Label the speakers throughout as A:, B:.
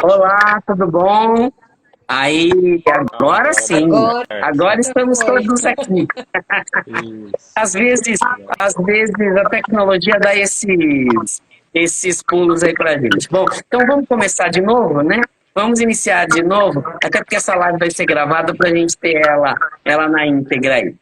A: Olá, tudo bom? Aí, agora sim,
B: Agora,
A: agora estamos
B: foi.
A: todos aqui.
C: Isso.
A: Às vezes, às vezes a tecnologia dá esses pulos aí pra gente. Bom, então vamos começar de novo, né? Vamos iniciar de novo, até porque essa live vai ser gravada para a gente ter ela na íntegra aí.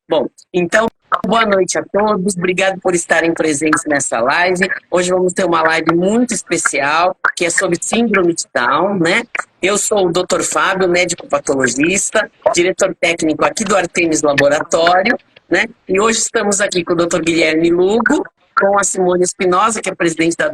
A: Bom, então, boa noite a todos, obrigado por estarem presentes nessa live. Hoje vamos ter uma live muito especial, que é sobre síndrome de Down, né? Eu sou o Dr. Fábio, médico patologista, diretor técnico aqui do Artemis Laboratório, né? E hoje estamos aqui com o Dr. Guilherme Lugo, com a Simone Espinosa, que é presidente da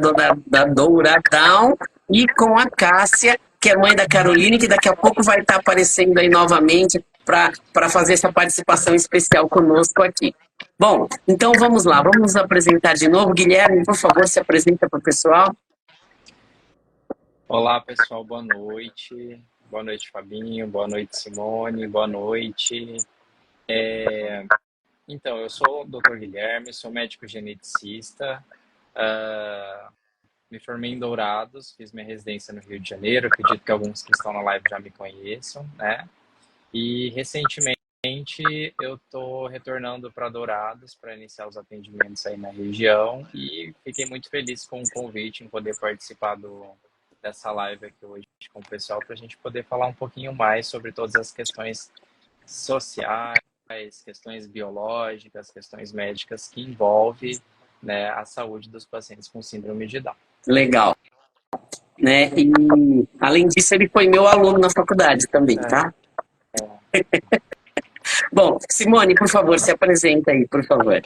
A: Doura Down, e com a Cássia, que é mãe da Caroline, que daqui a pouco vai estar aparecendo aí novamente para fazer essa participação especial conosco aqui. Bom, então vamos lá, vamos nos apresentar de novo. Guilherme, por favor, se apresenta para o pessoal.
C: Olá, pessoal, boa noite. Boa noite, Fabinho. Boa noite, Simone. Boa noite. Então, eu sou o Dr. Guilherme, sou médico geneticista. Me formei em Dourados, fiz minha residência no Rio de Janeiro. Acredito que alguns que estão na live já me conheçam, né? E recentemente eu estou retornando para Dourados para iniciar os atendimentos aí na região e fiquei muito feliz com o convite em poder participar dessa live aqui hoje com o pessoal para a gente poder falar um pouquinho mais sobre todas as questões sociais, questões biológicas, questões médicas que envolvem, né, a saúde dos pacientes com síndrome de Down.
A: Legal. Né? E, além disso, ele foi meu aluno na faculdade também, tá? Bom, Simone, por favor, se apresenta aí, por favor.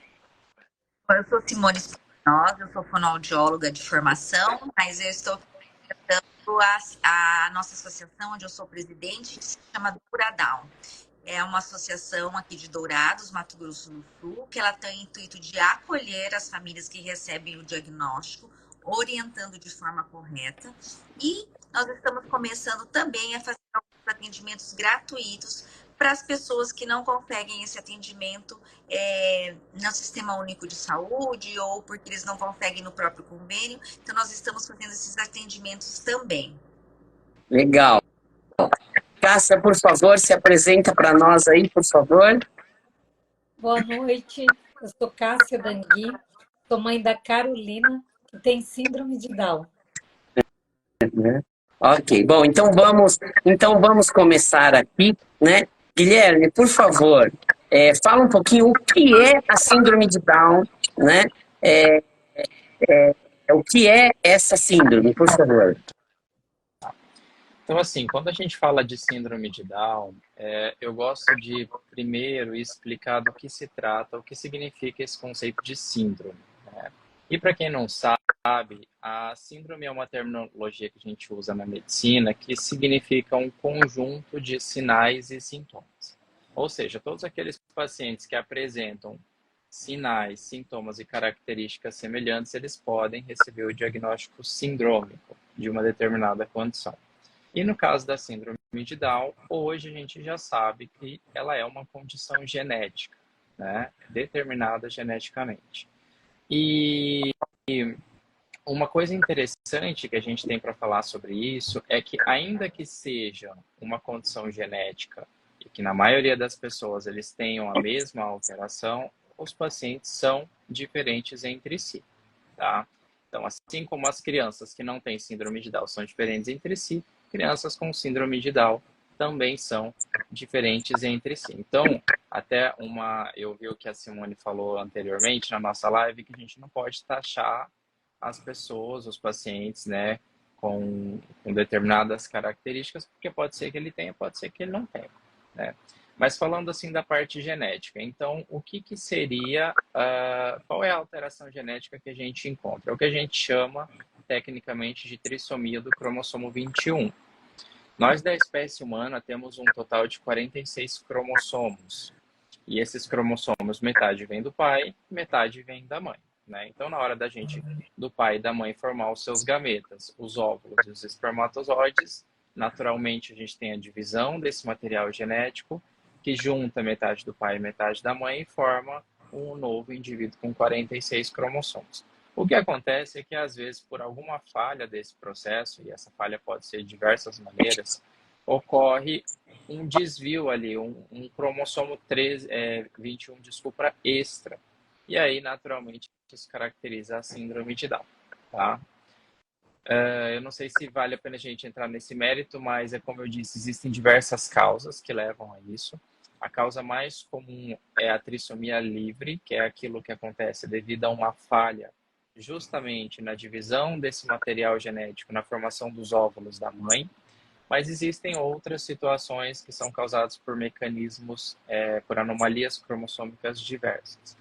B: Eu sou Simone Espinosa, eu sou fonoaudióloga de formação, mas eu estou representando a nossa associação, onde eu sou presidente, que se chama Douradown. É uma associação aqui de Dourados, Mato Grosso do Sul, que ela tem o intuito de acolher as famílias que recebem o diagnóstico, orientando de forma correta. E nós estamos começando também a fazer alguns atendimentos gratuitos para as pessoas que não conseguem esse atendimento no Sistema Único de Saúde ou porque eles não conseguem no próprio convênio. Então, nós estamos fazendo esses atendimentos também.
A: Legal. Cássia, por favor, se apresenta para nós aí, por favor.
D: Boa noite, eu sou Cássia Dangui, sou mãe da Carolina, que tem síndrome de Down.
A: Ok, bom, então vamos começar aqui, né? Guilherme, por favor, fala um pouquinho o que é a síndrome de Down, né? O que é essa síndrome, por favor?
C: Então, assim, quando a gente fala de síndrome de Down, eu gosto de primeiro explicar do que se trata, o que significa esse conceito de síndrome, né? E para quem não sabe, a síndrome é uma terminologia que a gente usa na medicina que significa um conjunto de sinais e sintomas. Ou seja, todos aqueles pacientes que apresentam sinais, sintomas e características semelhantes, eles podem receber o diagnóstico sindrômico de uma determinada condição. E no caso da síndrome de Down, hoje a gente já sabe que ela é uma condição genética, né? Determinada geneticamente. E uma coisa interessante que a gente tem para falar sobre isso é que, ainda que seja uma condição genética e que na maioria das pessoas eles tenham a mesma alteração, os pacientes são diferentes entre si, tá? Então, assim como as crianças que não têm síndrome de Down são diferentes entre si, crianças com síndrome de Down também são diferentes entre si. Então, eu vi o que a Simone falou anteriormente na nossa live, que a gente não pode taxar as pessoas, os pacientes, né, com determinadas características, porque pode ser que ele tenha, pode ser que ele não tenha, né? Mas falando assim da parte genética, então o que seria, qual é a alteração genética que a gente encontra? É o que a gente chama tecnicamente de trissomia do cromossomo 21. Nós da espécie humana temos um total de 46 cromossomos. E esses cromossomos, metade vem do pai, metade vem da mãe, né? Então, na hora do pai e da mãe formar os seus gametas, os óvulos e os espermatozoides, naturalmente a gente tem a divisão desse material genético, que junta metade do pai e metade da mãe e forma um novo indivíduo com 46 cromossomos. O que acontece é que, às vezes, por alguma falha desse processo, e essa falha pode ser de diversas maneiras, ocorre um desvio ali, um cromossomo 21, desculpa, extra. E aí, naturalmente, isso caracteriza a síndrome de Down, tá? Eu não sei se vale a pena a gente entrar nesse mérito, mas é como eu disse, existem diversas causas que levam a isso. A causa mais comum é a trissomia livre, que é aquilo que acontece devido a uma falha justamente na divisão desse material genético, na formação dos óvulos da mãe. Mas existem outras situações que são causadas por mecanismos, por anomalias cromossômicas diversas.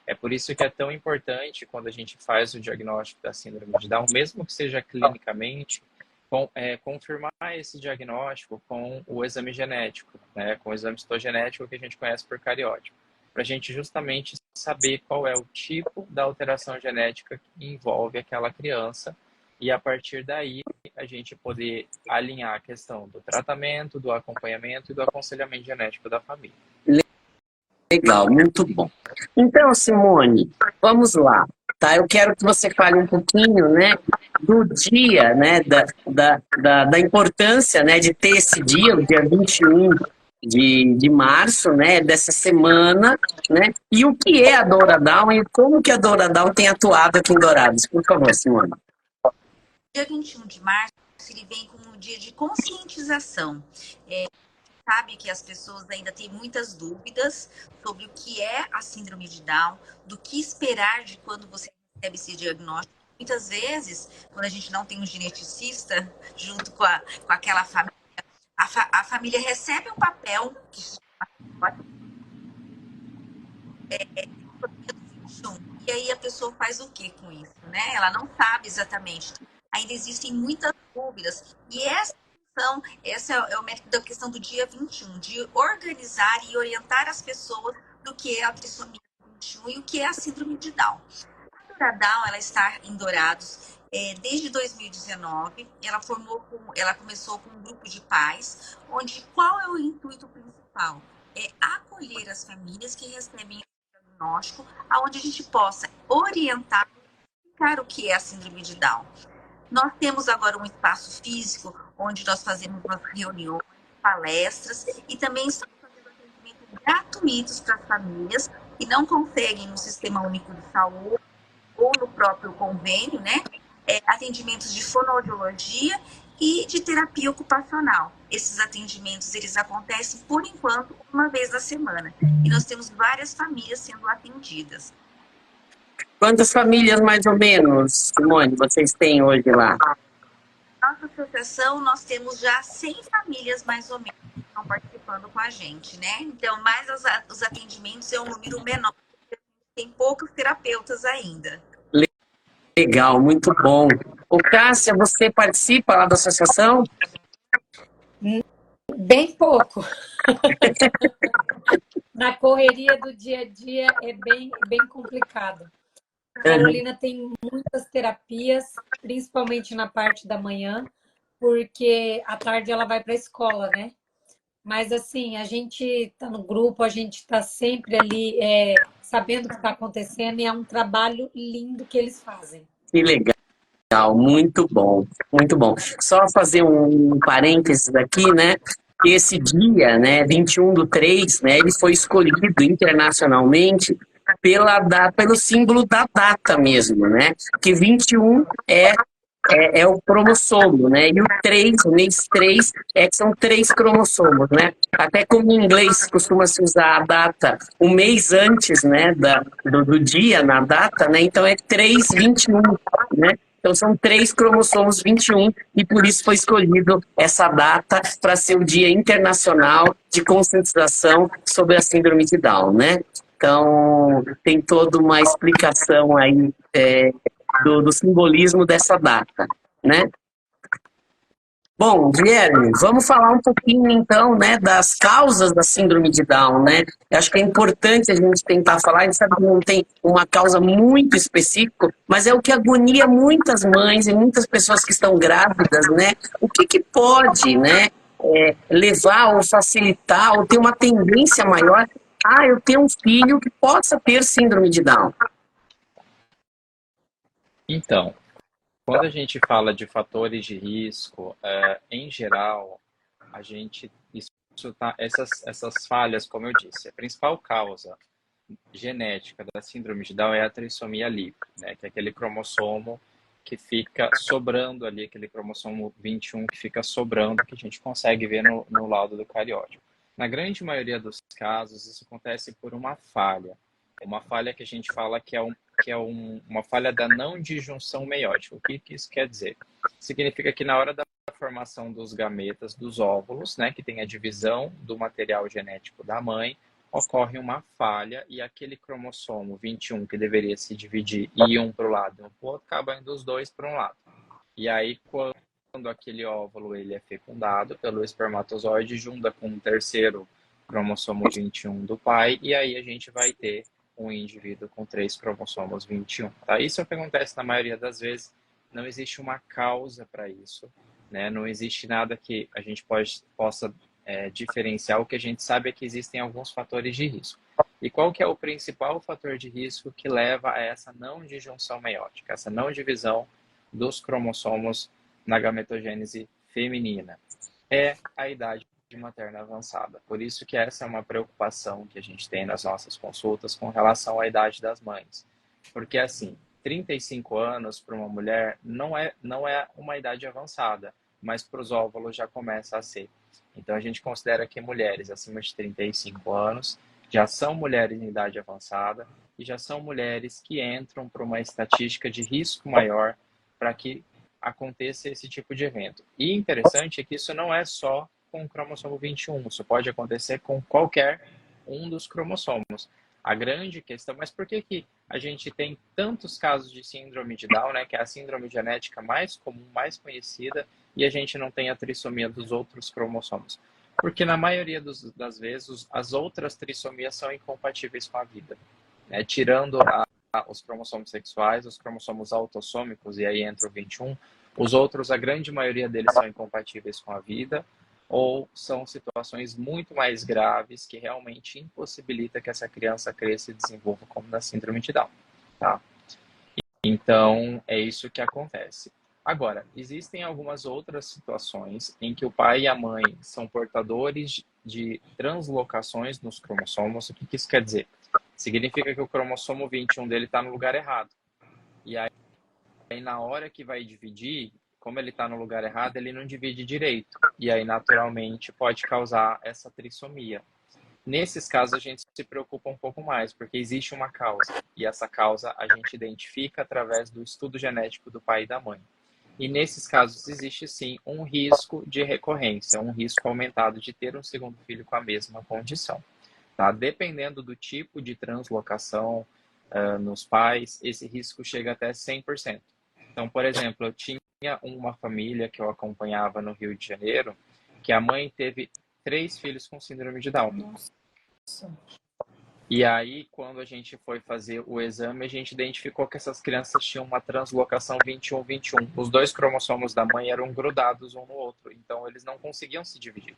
C: É por isso que é tão importante, quando a gente faz o diagnóstico da síndrome de Down, mesmo que seja clinicamente, confirmar esse diagnóstico com o exame genético, né, com o exame citogenético que a gente conhece por cariótipo, para a gente justamente saber qual é o tipo da alteração genética que envolve aquela criança e, a partir daí, a gente poder alinhar a questão do tratamento, do acompanhamento e do aconselhamento genético da família.
A: Legal, muito bom. Então, Simone, vamos lá, tá? Eu quero que você fale um pouquinho, né, do dia, né, da importância, né, de ter esse dia, o dia 21 de março, né, dessa semana, né, e o que é a Dora Down e como que a Dora Down tem atuado aqui em Dourados. Por favor, Simone.
B: Dia 21 de março, ele vem como um dia de conscientização. Sabe que as pessoas ainda têm muitas dúvidas sobre o que é a síndrome de Down, do que esperar de quando você recebe esse diagnóstico. Muitas vezes, quando a gente não tem um geneticista junto com aquela família, a família recebe um papel que se chama e aí a pessoa faz o que com isso, né? Ela não sabe exatamente. Ainda existem muitas dúvidas. E esse é o método da questão do dia 21, de organizar e orientar as pessoas do que é a trissomia 21 e o que é a síndrome de Down. A Dora Down, ela está em Dourados desde 2019. Ela começou com um grupo de pais, onde qual é o intuito principal? É acolher as famílias que recebem o diagnóstico, onde a gente possa orientar o que é a síndrome de Down. Nós temos agora um espaço físico onde nós fazemos umas reuniões, palestras e também estamos fazendo atendimentos gratuitos para as famílias que não conseguem no Sistema Único de Saúde ou no próprio convênio, né? Atendimentos de fonoaudiologia e de terapia ocupacional. Esses atendimentos, eles acontecem, por enquanto, uma vez na semana. E nós temos várias famílias sendo atendidas.
A: Quantas famílias, mais ou menos, Simone, vocês têm hoje lá?
B: Nossa associação, nós temos já 100 famílias, mais ou menos, que estão participando com a gente, né? Então, mais os atendimentos é um número menor, porque tem poucos terapeutas ainda.
A: Legal, muito bom. Ô, Cássia, você participa lá da associação?
D: Bem pouco. Na correria do dia a dia é bem complicado. A Carolina tem muitas terapias, principalmente na parte da manhã, porque à tarde ela vai para a escola, né? Mas assim, a gente está no grupo, a gente está sempre ali sabendo o que está acontecendo e é um trabalho lindo que eles fazem.
A: Que legal, muito bom, muito bom. Só fazer um parênteses aqui, né? Esse dia, né, 21/3, né, ele foi escolhido internacionalmente pelo símbolo da data mesmo, né? Que 21 é o cromossomo, né? E o 3, o mês 3, são 3 cromossomos, né? Até como em inglês costuma-se usar a data um mês antes, né, do dia, na data, né? Então é 3/21, né? Então são 3 cromossomos 21 e por isso foi escolhido essa data para ser o Dia Internacional de Conscientização sobre a Síndrome de Down, né? Então tem toda uma explicação aí do simbolismo dessa data, né? Bom, Guilherme, vamos falar um pouquinho, então, né, das causas da síndrome de Down, né? Eu acho que é importante a gente tentar falar, a gente sabe que não tem uma causa muito específica, mas é o que agonia muitas mães e muitas pessoas que estão grávidas, né? O que pode, né, levar ou facilitar ou ter uma tendência maior a eu ter um filho que possa ter síndrome de Down?
C: Então, quando a gente fala de fatores de risco, em geral, a gente essas falhas, como eu disse, a principal causa genética da síndrome de Down é a trissomia livre, né? Que é aquele cromossomo que fica sobrando ali, aquele cromossomo 21 que fica sobrando, que a gente consegue ver no laudo do cariótipo. Na grande maioria dos casos, isso acontece por uma falha que a gente fala uma falha da não disjunção meiótica. O que isso quer dizer? Significa que na hora da formação dos gametas, dos óvulos, né, que tem a divisão do material genético da mãe, ocorre uma falha e aquele cromossomo 21 que deveria se dividir e ir um para o lado e um para o outro, acaba indo os dois para um lado. E aí, quando aquele óvulo ele é fecundado pelo espermatozoide, junta com um terceiro cromossomo 21 do pai, e aí a gente vai ter um indivíduo com 3 cromossomos 21. Tá? Isso é o que acontece na maioria das vezes. Não existe uma causa para isso, né? Não existe nada que a gente possa diferenciar. O que a gente sabe é que existem alguns fatores de risco. E qual que é o principal fator de risco que leva a essa não disjunção meiótica, essa não divisão dos cromossomos na gametogênese feminina? É a idade materna avançada. Por isso que essa é uma preocupação que a gente tem nas nossas consultas com relação à idade das mães. Porque, assim, 35 anos para uma mulher não é uma idade avançada, mas para os óvulos já começa a ser. Então, a gente considera que mulheres acima de 35 anos já são mulheres em idade avançada e já são mulheres que entram para uma estatística de risco maior para que aconteça esse tipo de evento. E interessante é que isso não é só com o cromossomo 21, isso pode acontecer com qualquer um dos cromossomos. A grande questão, mas por que a gente tem tantos casos de síndrome de Down, né, que é a síndrome genética mais comum, mais conhecida, e a gente não tem a trissomia dos outros cromossomos? Porque na maioria das vezes as outras trissomias são incompatíveis com a vida, né? Tirando os cromossomos sexuais, os cromossomos autossômicos, e aí entra o 21, os outros, a grande maioria deles são incompatíveis com a vida, ou são situações muito mais graves que realmente impossibilita que essa criança cresça e desenvolva como na síndrome de Down, tá? Então, é isso que acontece. Agora, existem algumas outras situações em que o pai e a mãe são portadores de translocações nos cromossomos. O que isso quer dizer? Significa que o cromossomo 21 dele está no lugar errado. E aí, na hora que vai dividir, como ele está no lugar errado, ele não divide direito. E aí, naturalmente, pode causar essa trissomia. Nesses casos, a gente se preocupa um pouco mais, porque existe uma causa. E essa causa a gente identifica através do estudo genético do pai e da mãe. E nesses casos, existe sim um risco de recorrência, um risco aumentado de ter um segundo filho com a mesma condição. Tá? Dependendo do tipo de translocação nos pais, esse risco chega até 100%. Então, por exemplo, eu tinha uma família que eu acompanhava no Rio de Janeiro, que a mãe teve 3 filhos com síndrome de Down.
D: Nossa.
C: E aí, quando a gente foi fazer o exame, a gente identificou que essas crianças tinham uma translocação 21-21. Os 2 cromossomos da mãe eram grudados um no outro, então eles não conseguiam se dividir.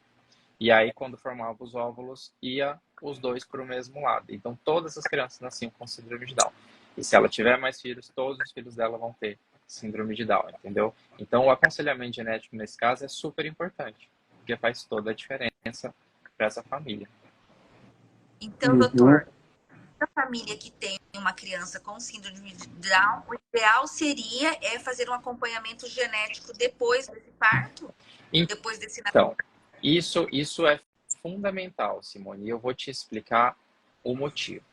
C: E aí, quando formava os óvulos, ia os 2 para o mesmo lado. Então, todas as crianças nasciam com síndrome de Down. E se ela tiver mais filhos, todos os filhos dela vão ter síndrome de Down, entendeu? Então, o aconselhamento genético, nesse caso, é super importante, porque faz toda a diferença para essa família.
B: Então, doutor, a família que tem uma criança com síndrome de Down, o ideal seria fazer um acompanhamento genético depois desse parto? Depois desse...
C: Então, isso é fundamental, Simone, e eu vou te explicar o motivo.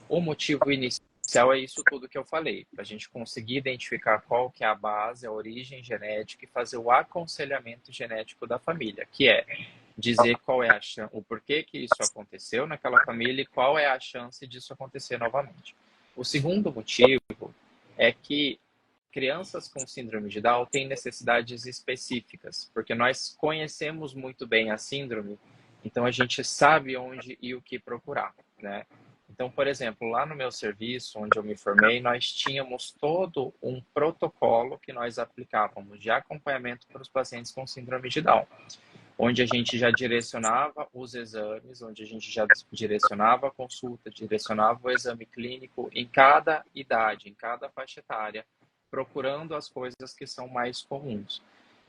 C: O motivo inicial é isso tudo que eu falei, para a gente conseguir identificar qual que é a base, a origem genética e fazer o aconselhamento genético da família, que é dizer qual é o porquê que isso aconteceu naquela família e qual é a chance disso acontecer novamente. O segundo motivo é que crianças com síndrome de Down têm necessidades específicas, porque nós conhecemos muito bem a síndrome, então a gente sabe onde e o que procurar, né? Então, por exemplo, lá no meu serviço, onde eu me formei, nós tínhamos todo um protocolo que nós aplicávamos de acompanhamento para os pacientes com síndrome de Down, onde a gente já direcionava os exames, onde a gente já direcionava a consulta, direcionava o exame clínico em cada idade, em cada faixa etária, procurando as coisas que são mais comuns.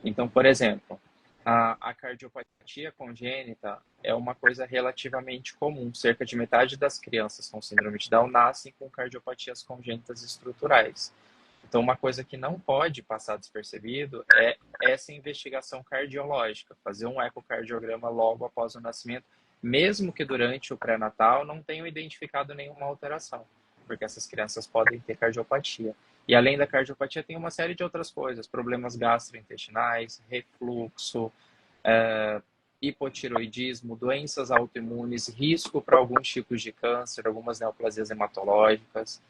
C: Então, por exemplo, a cardiopatia congênita é uma coisa relativamente comum. Cerca de metade das crianças com síndrome de Down nascem com cardiopatias congênitas estruturais. Então, uma coisa que não pode passar despercebido é essa investigação cardiológica, fazer um ecocardiograma logo após o nascimento, mesmo que durante o pré-natal não tenham identificado nenhuma alteração, porque essas crianças podem ter cardiopatia. E além da cardiopatia, tem uma série de outras coisas, problemas gastrointestinais, refluxo, hipotiroidismo, doenças autoimunes, risco para alguns tipos de câncer, algumas neoplasias hematológicas,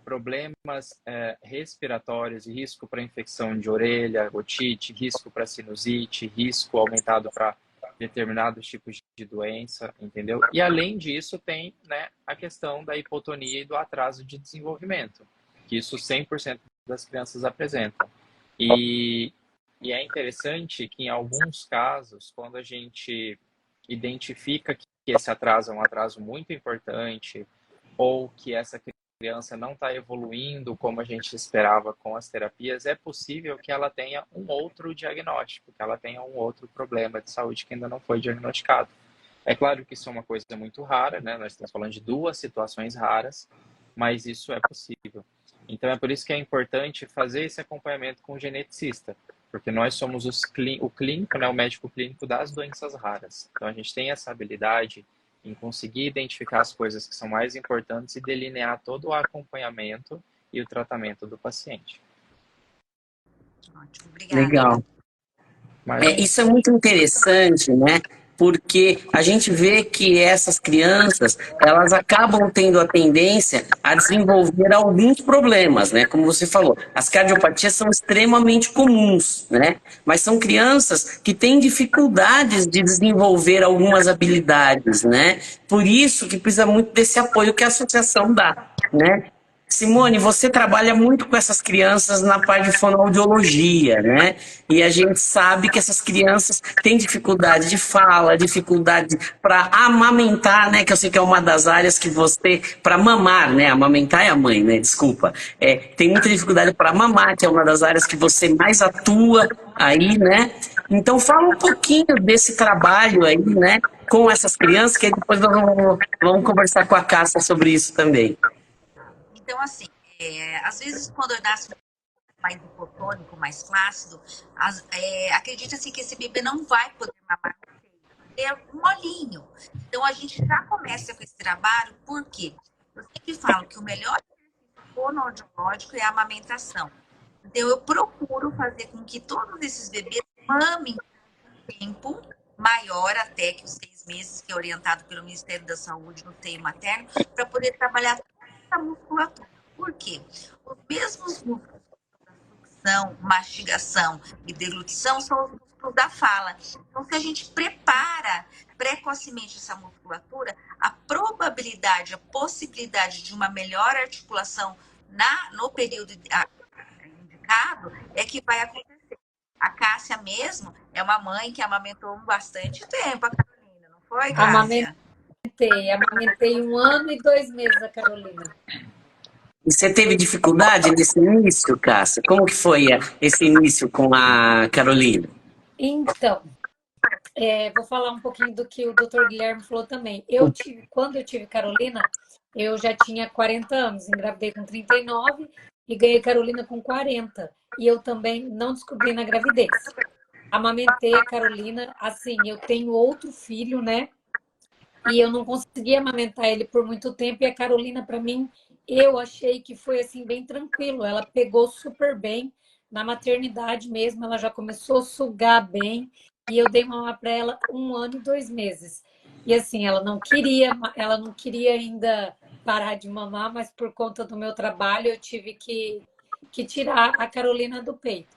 C: problemas respiratórios, risco para infecção de orelha, otite, risco para sinusite, risco aumentado para determinados tipos de doença, entendeu? E além disso tem, né, a questão da hipotonia e do atraso de desenvolvimento, que isso 100% das crianças apresentam. E é interessante que em alguns casos, quando a gente identifica que esse atraso é um atraso muito importante, ou que essa criança não está evoluindo como a gente esperava com as terapias, é possível que ela tenha um outro diagnóstico, que ela tenha um outro problema de saúde que ainda não foi diagnosticado. É claro que isso é uma coisa muito rara, né? Nós estamos falando de 2 situações raras, mas isso é possível. Então é por isso que é importante fazer esse acompanhamento com o geneticista, porque nós somos o clínico, né? O médico clínico das doenças raras. Então a gente tem essa habilidade em conseguir identificar as coisas que são mais importantes e delinear todo o acompanhamento e o tratamento do paciente.
B: Ótimo, obrigada.
A: Legal.
C: Mas,
A: Isso é muito interessante, né? Porque a gente vê que essas crianças, elas acabam tendo a tendência a desenvolver alguns problemas, né? Como você falou, as cardiopatias são extremamente comuns, né? Mas são crianças que têm dificuldades de desenvolver algumas habilidades, né? Por isso que precisa muito desse apoio que a associação dá, né? Simone, você trabalha muito com essas crianças na parte de fonoaudiologia, né? E a gente sabe que essas crianças têm dificuldade de fala, dificuldade para amamentar, né? Que eu sei que é uma das áreas que você, para mamar, né? Amamentar é a mãe, né? Desculpa. Tem muita dificuldade para mamar, que é uma das áreas que você mais atua aí, né? Então fala um pouquinho desse trabalho aí, né? Com essas crianças, que aí depois nós vamos conversar com a Cássia sobre isso também.
B: Então, assim, às vezes quando nasce mais hipotônico, mais flácido, acredita-se que esse bebê não vai poder mamar no peito, é um molinho. Então, a gente já começa com esse trabalho, por quê? Eu sempre falo que o melhor exercício fonoaudiológico é a amamentação. Então, eu procuro fazer com que todos esses bebês mamem um tempo maior até que os 6 meses, que é orientado pelo Ministério da Saúde no seio materno, para poder trabalhar a musculatura. Por quê? Os mesmos músculos da sucção, mastigação e deglutição são os músculos da fala. Então, se a gente prepara precocemente essa musculatura, a probabilidade, a possibilidade de uma melhor articulação no período indicado é que vai acontecer. A Cássia mesmo é uma mãe que amamentou bastante tempo a Carolina, não foi, Cássia?
D: Amamentei 1 ano e 2 meses a Carolina.
A: E você teve dificuldade nesse início, Cássia? Como que foi esse início com a Carolina?
D: Então, vou falar um pouquinho do que o Dr. Guilherme falou também. Quando eu tive Carolina, eu já tinha 40 anos, engravidei com 39 e ganhei Carolina com 40. E eu também não descobri na gravidez. Amamentei a Carolina, assim, eu tenho outro filho, né? E eu não consegui amamentar ele por muito tempo. E a Carolina, para mim, eu achei que foi assim bem tranquilo. Ela pegou super bem na maternidade mesmo. Ela já começou a sugar bem. E eu dei mamar para ela 1 ano e 2 meses. E assim, ela não queria ainda parar de mamar, mas por conta do meu trabalho eu tive que tirar a Carolina do peito.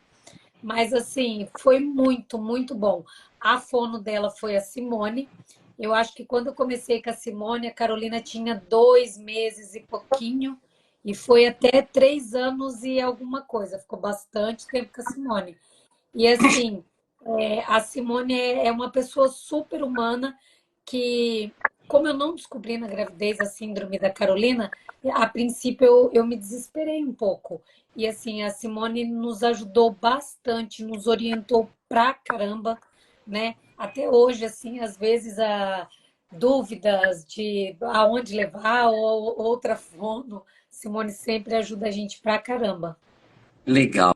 D: Mas assim, foi muito, muito bom. A fono dela foi a Simone. Eu acho que quando eu comecei com a Simone, a Carolina tinha 2 meses e pouquinho, e foi até 3 anos e alguma coisa. Ficou bastante tempo com a Simone. E assim, a Simone é uma pessoa super humana que como eu não descobri na gravidez a síndrome da Carolina, a princípio eu me desesperei um pouco. E assim, a Simone nos ajudou bastante, nos orientou pra caramba, né? Até hoje, assim, às vezes dúvidas de aonde levar ou outra fono, Simone sempre ajuda a gente pra caramba.
A: Legal.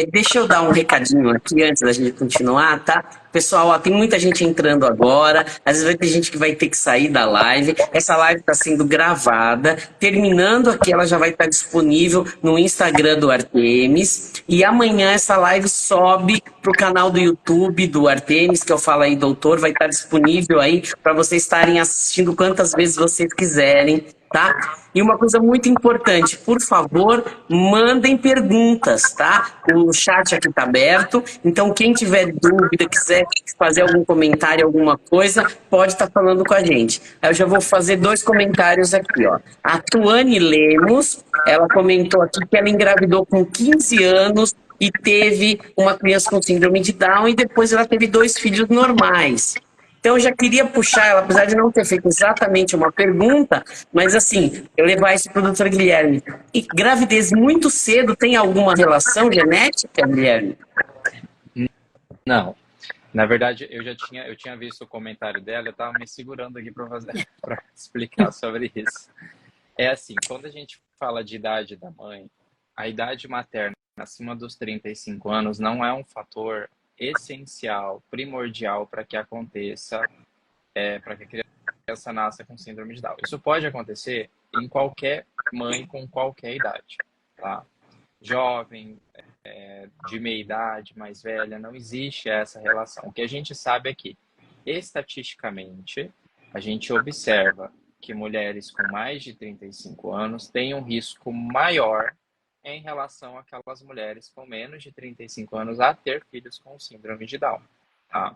A: Deixa eu dar um recadinho aqui antes da gente continuar, tá? Pessoal, ó, tem muita gente entrando agora. Às vezes vai ter gente que vai ter que sair da live. Essa live está sendo gravada. Terminando aqui, ela já vai estar disponível no Instagram do Artemis. E amanhã essa live sobe para o canal do YouTube do Artemis, que eu falo aí, doutor. Vai estar disponível aí para vocês estarem assistindo quantas vezes vocês quiserem, tá? E uma coisa muito importante, por favor, mandem perguntas, tá? O chat aqui está aberto, então quem tiver dúvida, quiser fazer algum comentário, alguma coisa, pode estar falando com a gente. Aí eu já vou fazer 2 comentários aqui, ó. A Tuane Lemos, ela comentou aqui que ela engravidou com 15 anos e teve uma criança com síndrome de Down e depois ela teve 2 filhos normais. Então, eu já queria puxar ela, apesar de não ter feito exatamente uma pergunta, mas assim, eu levar isso para o doutor Guilherme. E gravidez muito cedo tem alguma relação genética, Guilherme?
C: Não. Na verdade, eu tinha visto o comentário dela, eu estava me segurando aqui para explicar sobre isso. É assim, quando a gente fala de idade da mãe, a idade materna acima dos 35 anos não é um fator essencial, primordial para que aconteça, para que a criança nasça com síndrome de Down. Isso pode acontecer em qualquer mãe com qualquer idade, tá? Jovem, de meia idade, mais velha, não existe essa relação. O que a gente sabe é que, estatisticamente, a gente observa que mulheres com mais de 35 anos têm um risco maior em relação àquelas mulheres com menos de 35 anos a ter filhos com síndrome de Down. Tá?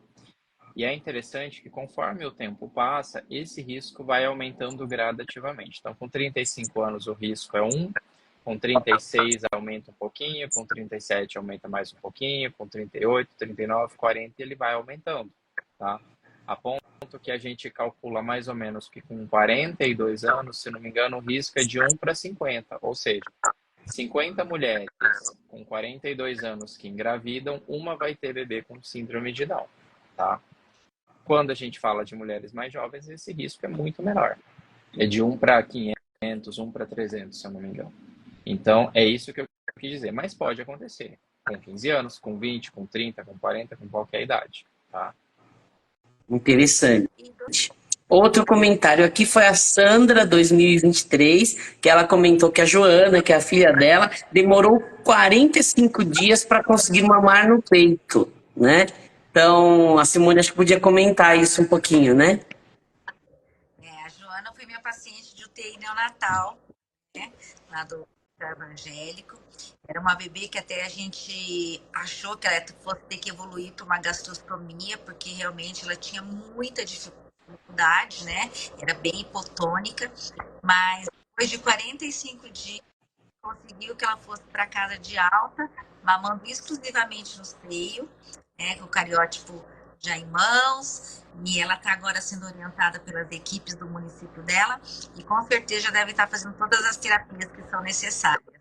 C: E é interessante que, conforme o tempo passa, esse risco vai aumentando gradativamente. Então, com 35 anos, o risco é 1, com 36 aumenta um pouquinho, com 37 aumenta mais um pouquinho, com 38, 39, 40, ele vai aumentando. Tá? A ponto que a gente calcula mais ou menos que com 42 anos, se não me engano, o risco é de 1 para 50, ou seja, 50 mulheres com 42 anos que engravidam, uma vai ter bebê com síndrome de Down, tá? Quando a gente fala de mulheres mais jovens, esse risco é muito menor. É de 1 para 500, 1 para 300, se eu não me engano. Então, é isso que eu quis dizer. Mas pode acontecer com 15 anos, com 20, com 30, com 40, com qualquer idade, tá?
A: Interessante. Outro comentário aqui foi a Sandra, 2023, que ela comentou que a Joana, que é a filha dela, demorou 45 dias para conseguir mamar no peito, né? Então, a Simone acho que podia comentar isso um pouquinho, né?
B: A Joana foi minha paciente de UTI neonatal, né? Lá do evangélico. Era uma bebê que até a gente achou que ela fosse ter que evoluir para uma gastrostomia, porque realmente ela tinha muita dificuldade, né? Era bem hipotônica, mas depois de 45 dias conseguiu que ela fosse para casa de alta, mamando exclusivamente no seio, né? Com o cariótipo já em mãos, e ela está agora sendo orientada pelas equipes do município dela, e com certeza já deve estar fazendo todas as terapias que são necessárias.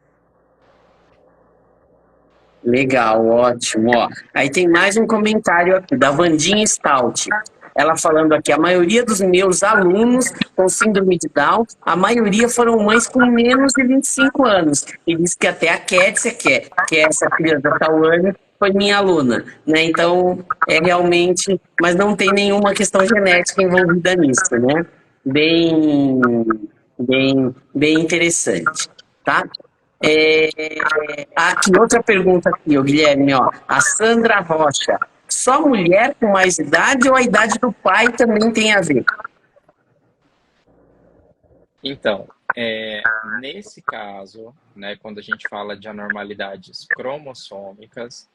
A: Legal, ótimo. Ó, aí tem mais um comentário aqui da Vandinha Stout. Ela falando aqui, a maioria dos meus alunos com síndrome de Down, a maioria foram mães com menos de 25 anos. E diz que até a Kétia, que é essa filha da Tawane, foi minha aluna, né? Então, é realmente, mas não tem nenhuma questão genética envolvida nisso, né? Bem interessante, tá? Aqui, outra pergunta aqui, ó, Guilherme, ó. A Sandra Rocha. Só mulher com mais idade ou a idade do pai também tem a ver?
C: Então, nesse caso, né, quando a gente fala de anormalidades cromossômicas,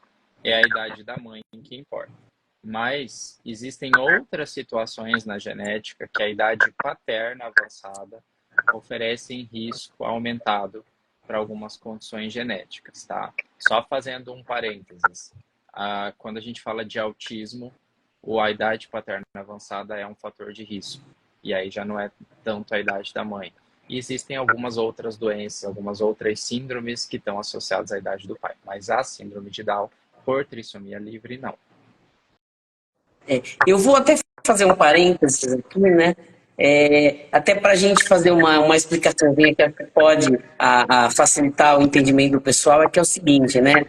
C: é a idade da mãe que importa. Mas existem outras situações na genética que a idade paterna avançada oferecem risco aumentado para algumas condições genéticas, tá? Só fazendo um parênteses, quando a gente fala de autismo, a idade paterna avançada é um fator de risco. E aí já não é tanto a idade da mãe. E existem algumas outras doenças, algumas outras síndromes que estão associadas à idade do pai. Mas a síndrome de Down, por trissomia livre, não.
A: Eu vou até fazer um parênteses aqui, né? Até para a gente fazer uma explicaçãozinha que pode facilitar o entendimento do pessoal, é que é o seguinte, né?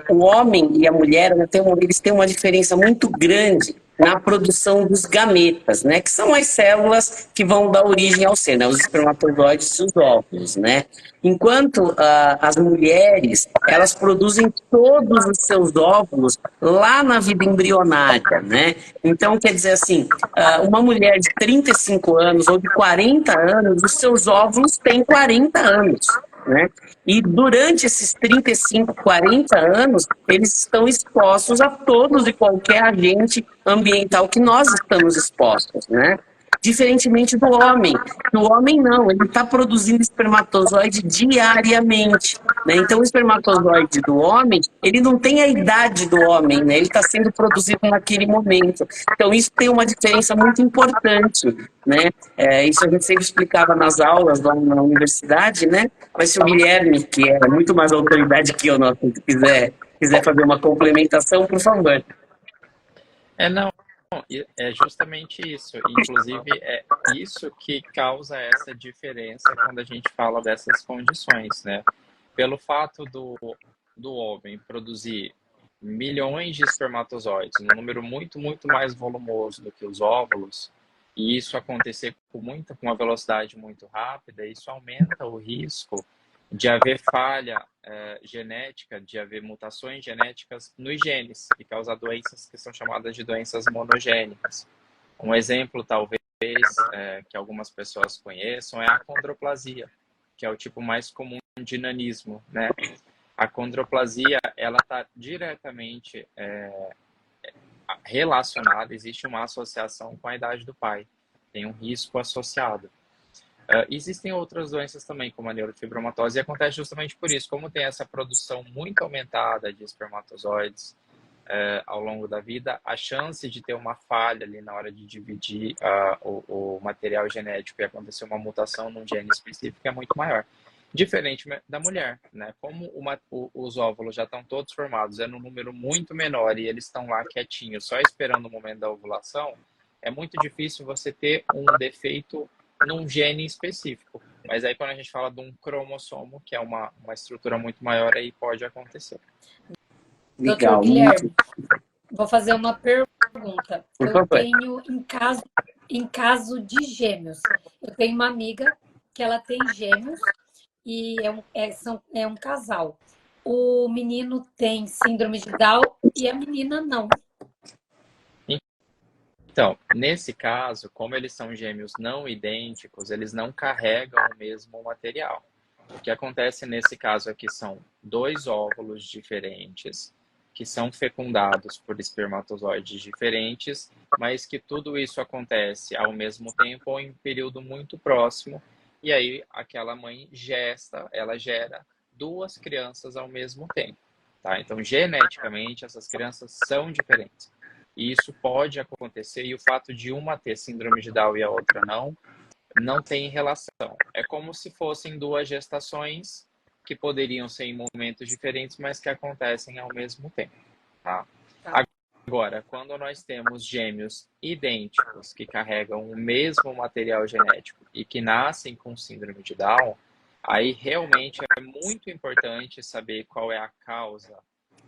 A: O homem e a mulher, né, eles têm uma diferença muito grande na produção dos gametas, né? Que são as células que vão dar origem ao ser, né? Os espermatozoides e os óvulos, né? Enquanto as mulheres, elas produzem todos os seus óvulos lá na vida embrionária, né? Então, quer dizer assim, uma mulher de 35 anos ou de 40 anos, os seus óvulos têm 40 anos, né? E durante esses 35, 40 anos, eles estão expostos a todos e qualquer agente ambiental que nós estamos expostos, né? Diferentemente do homem. O homem não, ele está produzindo espermatozoide diariamente, né? Então o espermatozoide do homem, ele não tem a idade do homem, né? Ele está sendo produzido naquele momento. Então isso tem uma diferença muito importante, né? Isso a gente sempre explicava nas aulas lá na universidade, né? Mas se o Guilherme, que é muito mais autoridade que eu, quiser fazer uma complementação, por favor.
C: Não, é justamente isso. Inclusive, é isso que causa essa diferença quando a gente fala dessas condições, né? Pelo fato do homem produzir milhões de espermatozoides, um número muito, muito mais volumoso do que os óvulos, e isso acontecer com uma velocidade muito rápida, isso aumenta o risco de haver falha genética, de haver mutações genéticas nos genes e causar doenças que são chamadas de doenças monogênicas. Um exemplo, talvez, que algumas pessoas conheçam é a acondroplasia, que é o tipo mais comum de nanismo, né? A acondroplasia, ela está diretamente relacionada, existe uma associação com a idade do pai, tem um risco associado. Existem outras doenças também, como a neurofibromatose, e acontece justamente por isso. Como tem essa produção muito aumentada de espermatozoides ao longo da vida, a chance de ter uma falha ali na hora de dividir o material genético e acontecer uma mutação num gene específico é muito maior. Diferente da mulher, né? Como os óvulos já estão todos formados, é num número muito menor e eles estão lá quietinhos, só esperando o momento da ovulação, é muito difícil você ter um defeito num gene específico. Mas aí quando a gente fala de um cromossomo, que é uma estrutura muito maior, aí pode acontecer.
A: Legal.
D: Doutor Guilherme, vou fazer uma pergunta.
A: Por
D: Eu
A: favor.
D: tenho, em caso de gêmeos, eu tenho uma amiga que ela tem gêmeos e é um casal. O menino tem síndrome de Down e a menina não.
C: Então, nesse caso, como eles são gêmeos não idênticos, eles não carregam o mesmo material. O que acontece nesse caso é que são dois óvulos diferentes, que são fecundados por espermatozoides diferentes, mas que tudo isso acontece ao mesmo tempo ou em um período muito próximo, e aí aquela mãe ela gera duas crianças ao mesmo tempo. Tá? Então, geneticamente, essas crianças são diferentes. E isso pode acontecer, e o fato de uma ter síndrome de Down e a outra não tem relação. É como se fossem duas gestações que poderiam ser em momentos diferentes, mas que acontecem ao mesmo tempo. Tá? Agora, quando nós temos gêmeos idênticos que carregam o mesmo material genético e que nascem com síndrome de Down, aí realmente é muito importante saber qual é a causa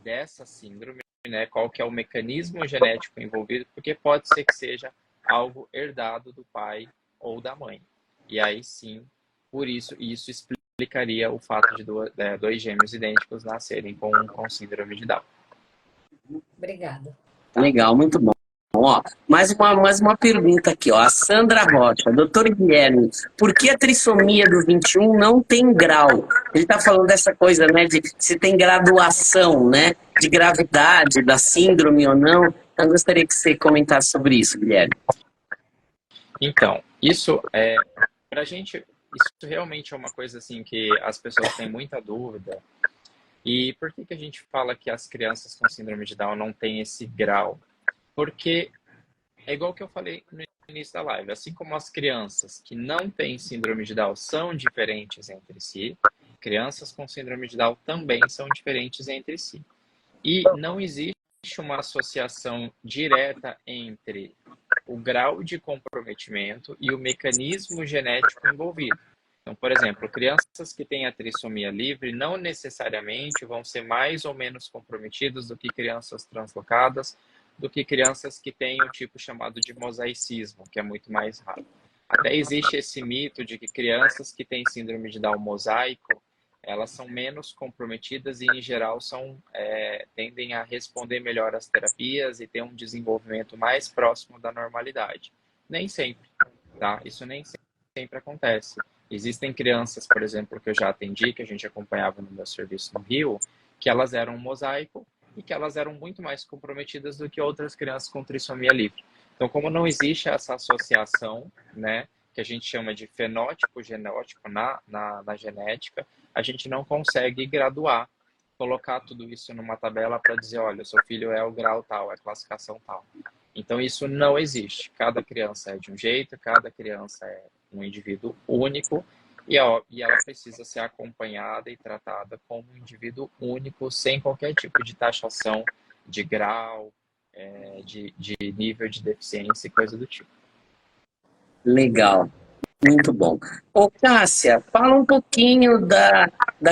C: dessa síndrome, né? Qual que é o mecanismo genético envolvido, porque pode ser que seja algo herdado do pai ou da mãe. E aí sim, por isso explicaria o fato de dois gêmeos idênticos nascerem com síndrome de Down.
D: Obrigada.
A: Legal, muito bom. Ó, mais uma pergunta aqui, ó. A Sandra Rocha, doutor Guilherme, por que a trissomia do 21 não tem grau? Ele está falando dessa coisa, né, de se tem graduação, né, de gravidade da síndrome ou não. Eu gostaria que você comentasse sobre isso, Guilherme.
C: Então, isso pra gente, isso realmente é uma coisa assim que as pessoas têm muita dúvida. E por que a gente fala que as crianças com síndrome de Down não têm esse grau? Porque é igual que eu falei no início da live, assim como as crianças que não têm síndrome de Down são diferentes entre si, crianças com síndrome de Down também são diferentes entre si. E não existe uma associação direta entre o grau de comprometimento e o mecanismo genético envolvido. Então, por exemplo, crianças que têm a trissomia livre não necessariamente vão ser mais ou menos comprometidas do que crianças translocadas, do que crianças que têm o tipo chamado de mosaicismo, que é muito mais raro. Até existe esse mito de que crianças que têm síndrome de Down mosaico, elas são menos comprometidas e, em geral, tendem a responder melhor às terapias e ter um desenvolvimento mais próximo da normalidade. Nem sempre, tá? Isso nem sempre acontece. Existem crianças, por exemplo, que eu já atendi, que a gente acompanhava no meu serviço no Rio, que elas eram um mosaico e que elas eram muito mais comprometidas do que outras crianças com trissomia livre. Então, como não existe essa associação, né, que a gente chama de fenótipo genótipo na genética, a gente não consegue graduar, colocar tudo isso numa tabela para dizer, olha, seu filho é o grau tal, é a classificação tal. Então, isso não existe. Cada criança é de um jeito, cada criança é um indivíduo único e ela precisa ser acompanhada e tratada como um indivíduo único, sem qualquer tipo de taxação de grau, de nível de deficiência e coisa do tipo.
A: Legal, muito bom. Ô, Cássia, fala um pouquinho da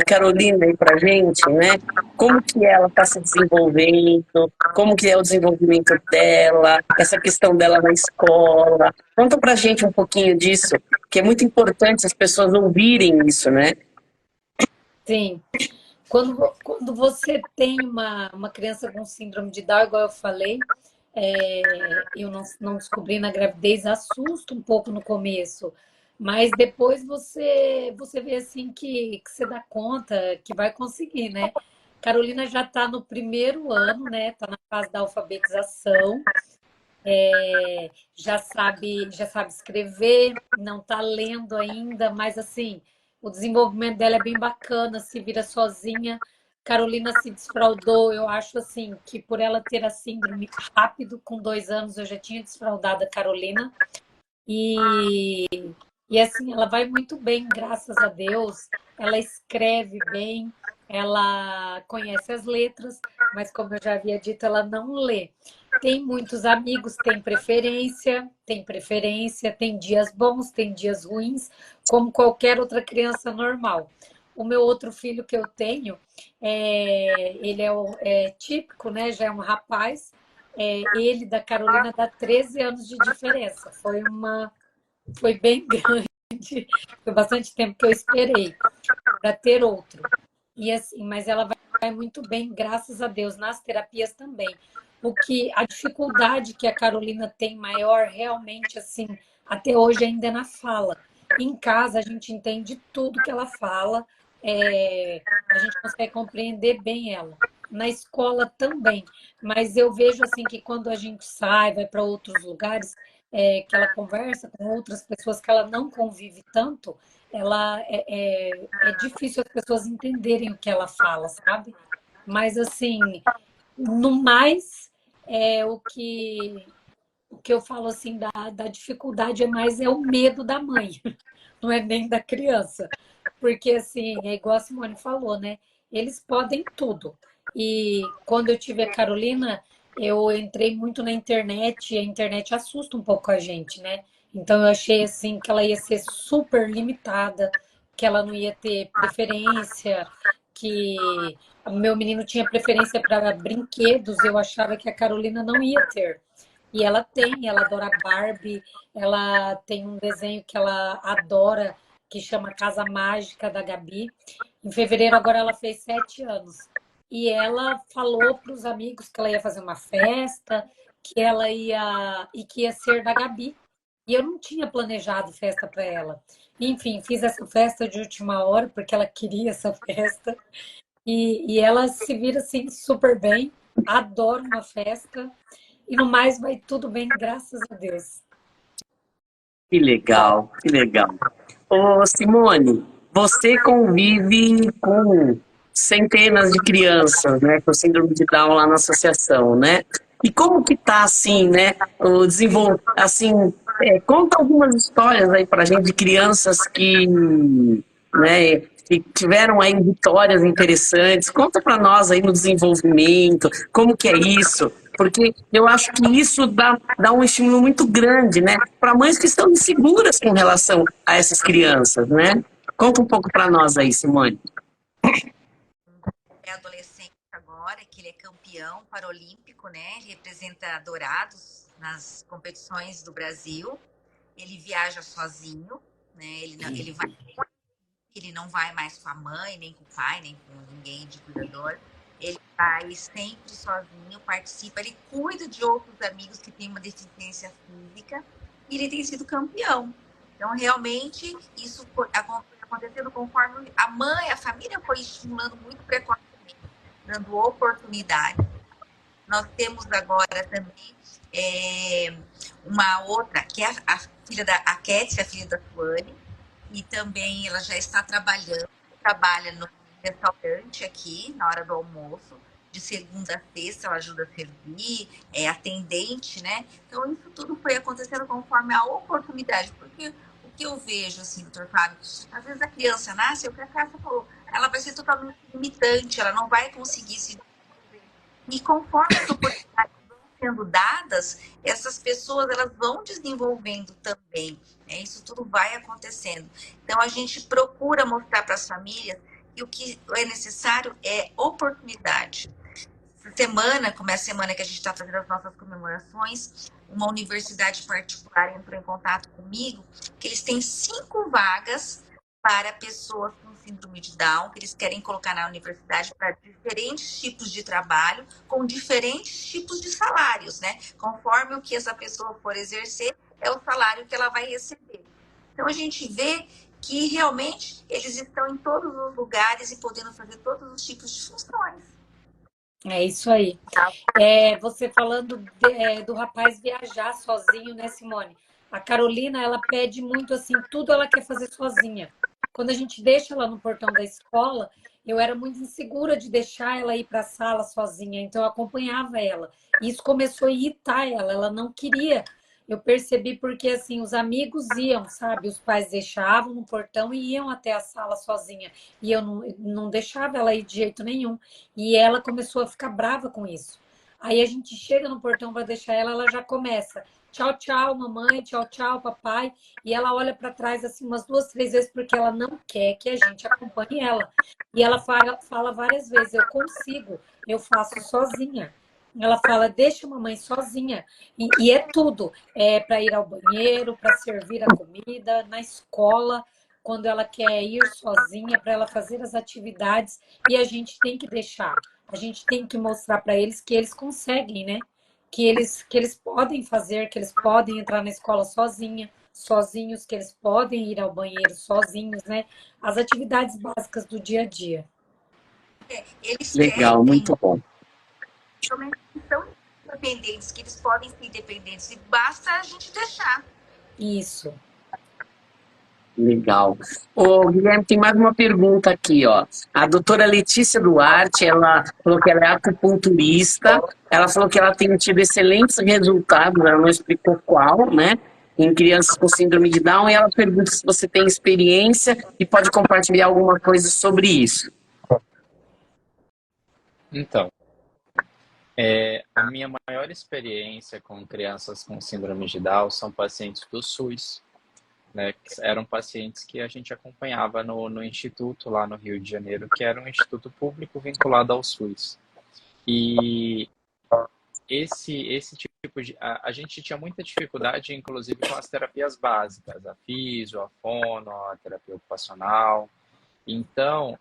A: Carolina aí pra gente, né? Como que ela está se desenvolvendo, como que é o desenvolvimento dela, essa questão dela na escola. Conta pra gente um pouquinho disso, que é muito importante as pessoas ouvirem isso, né?
D: Sim. Quando você tem uma criança com síndrome de Down, igual eu falei, eu não descobri na gravidez, assusta um pouco no começo, mas depois você vê assim que você dá conta que vai conseguir, né? Carolina já está no primeiro ano, né? Está na fase da alfabetização, já sabe escrever, não está lendo ainda, mas assim, o desenvolvimento dela é bem bacana, se vira sozinha. Carolina se desfraldou, eu acho assim, que por ela ter a síndrome rápido, com 2 anos eu já tinha desfraldado a Carolina. E assim, ela vai muito bem, graças a Deus. Ela escreve bem, ela conhece as letras, mas como eu já havia dito, ela não lê. Tem muitos amigos, tem preferência, tem dias bons, tem dias ruins, como qualquer outra criança normal. O meu outro filho que eu tenho, ele é típico, né? Já é um rapaz. Ele da Carolina dá 13 anos de diferença. Foi bem grande, foi bastante tempo que eu esperei para ter outro. E assim, mas ela vai muito bem, graças a Deus, nas terapias também. A dificuldade que a Carolina tem maior, realmente, assim, até hoje ainda é na fala. Em casa a gente entende tudo que ela fala, a gente consegue compreender bem ela. Na escola também, mas eu vejo assim que quando a gente sai, vai para outros lugares, que ela conversa com outras pessoas que ela não convive tanto, é difícil as pessoas entenderem o que ela fala, sabe? Mas assim, no mais, o que eu falo assim da dificuldade é o medo da mãe, não é nem da criança. Porque assim, é igual a Simone falou, né? Eles podem tudo. E quando eu tive a Carolina, eu entrei muito na internet, e a internet assusta um pouco a gente, né? Então eu achei assim que ela ia ser super limitada, que ela não ia ter preferência, que o meu menino tinha preferência para brinquedos, eu achava que a Carolina não ia ter. E ela adora Barbie, ela tem um desenho que ela adora, que chama Casa Mágica da Gabi. Em fevereiro agora ela fez 7 anos. E ela falou para os amigos que ela ia fazer uma festa, que ia ser da Gabi. E eu não tinha planejado festa para ela. Enfim, fiz essa festa de última hora, porque ela queria essa festa. E ela se vira assim super bem, adora uma festa. E no mais vai tudo bem, graças a Deus.
A: Que legal, que legal. Ô, Simone, você convive com centenas de crianças, né, com síndrome de Down lá na associação, né? E como que tá, assim, né, o assim, conta algumas histórias aí pra gente de crianças que, né, que tiveram aí vitórias interessantes. Conta para nós aí no desenvolvimento, como que é isso, porque eu acho que isso dá um estímulo muito grande, né, para mães que estão inseguras com relação a essas crianças, né? Conta um pouco para nós aí, Simone.
B: É adolescente agora, que ele é campeão paralímpico, né? Ele representa Dourados nas competições do Brasil. Ele viaja sozinho, né? Ele não vai mais com a mãe, nem com o pai, nem com ninguém de cuidador. Ele vai sempre sozinho, participa, ele cuida de outros amigos que têm uma deficiência física e ele tem sido campeão. Então, realmente, isso foi acontecendo conforme a mãe, a família foi estimulando muito precocemente, dando oportunidade. Nós temos agora também uma outra, que é a filha a Cat, a filha da Suane, e também ela já está trabalha no restaurante aqui, na hora do almoço, de segunda a sexta, ela ajuda a servir, é atendente, né? Então, isso tudo foi acontecendo conforme a oportunidade, porque o que eu vejo, assim, doutor Fábio, às vezes a criança nasce, é o que a Cássia falou, ela vai ser totalmente limitante, ela não vai conseguir se desenvolver. E conforme as oportunidades vão sendo dadas, essas pessoas elas vão desenvolvendo também. Isso tudo vai acontecendo. Então, a gente procura mostrar para as famílias que o que é necessário é oportunidade. Essa semana, como é a semana que a gente está fazendo as nossas comemorações, uma universidade particular entrou em contato comigo, que eles têm 5 vagas para pessoas com síndrome de Down, que eles querem colocar na universidade para diferentes tipos de trabalho, com diferentes tipos de salários, né? Conforme o que essa pessoa for exercer, é o salário que ela vai receber. Então, a gente vê que realmente eles estão em todos os lugares e podendo fazer todos os tipos de funções.
D: É isso aí. Você falando do rapaz viajar sozinho, né, Simone? A Carolina, ela pede muito assim, tudo ela quer fazer sozinha. Quando a gente deixa ela no portão da escola, eu era muito insegura de deixar ela ir para a sala sozinha, então eu acompanhava ela. E isso começou a irritar ela não queria. Eu percebi porque assim, os amigos iam, sabe? Os pais deixavam no portão e iam até a sala sozinha. E eu não deixava ela ir de jeito nenhum. E ela começou a ficar brava com isso. Aí a gente chega no portão para deixar ela, ela já começa. Tchau, tchau, mamãe, tchau, tchau, papai. E ela olha para trás assim umas 2, 3 vezes porque ela não quer que a gente acompanhe ela. E ela fala várias vezes, eu consigo, eu faço sozinha. Ela fala, deixa a mamãe sozinha. E é tudo. É para ir ao banheiro, para servir a comida, na escola, quando ela quer ir sozinha, para ela fazer as atividades. E a gente tem que deixar. A gente tem que mostrar para eles que eles conseguem, né? Que eles podem fazer, que eles podem entrar na escola sozinhos, que eles podem ir ao banheiro sozinhos, né? As atividades básicas do dia a dia.
B: Eles
A: Legal,
B: querem,
A: muito bom.
B: realmente são independentes, que eles podem ser independentes, e basta a gente deixar.
D: Isso.
A: Legal. Ô, Guilherme, tem mais uma pergunta aqui, ó. A doutora Letícia Duarte, ela falou que ela é acupunturista, ela falou que ela tem tido excelentes resultados, ela não explicou qual, né, em crianças com síndrome de Down, e ela pergunta se você tem experiência e pode compartilhar alguma coisa sobre isso.
C: Então, a minha maior experiência com crianças com síndrome de Down são pacientes do SUS, né? Eram pacientes que a gente acompanhava no instituto lá no Rio de Janeiro, que era um instituto público vinculado ao SUS. E esse tipo de... A gente tinha muita dificuldade, inclusive, com as terapias básicas, a fisio, a fono, a terapia ocupacional. Então,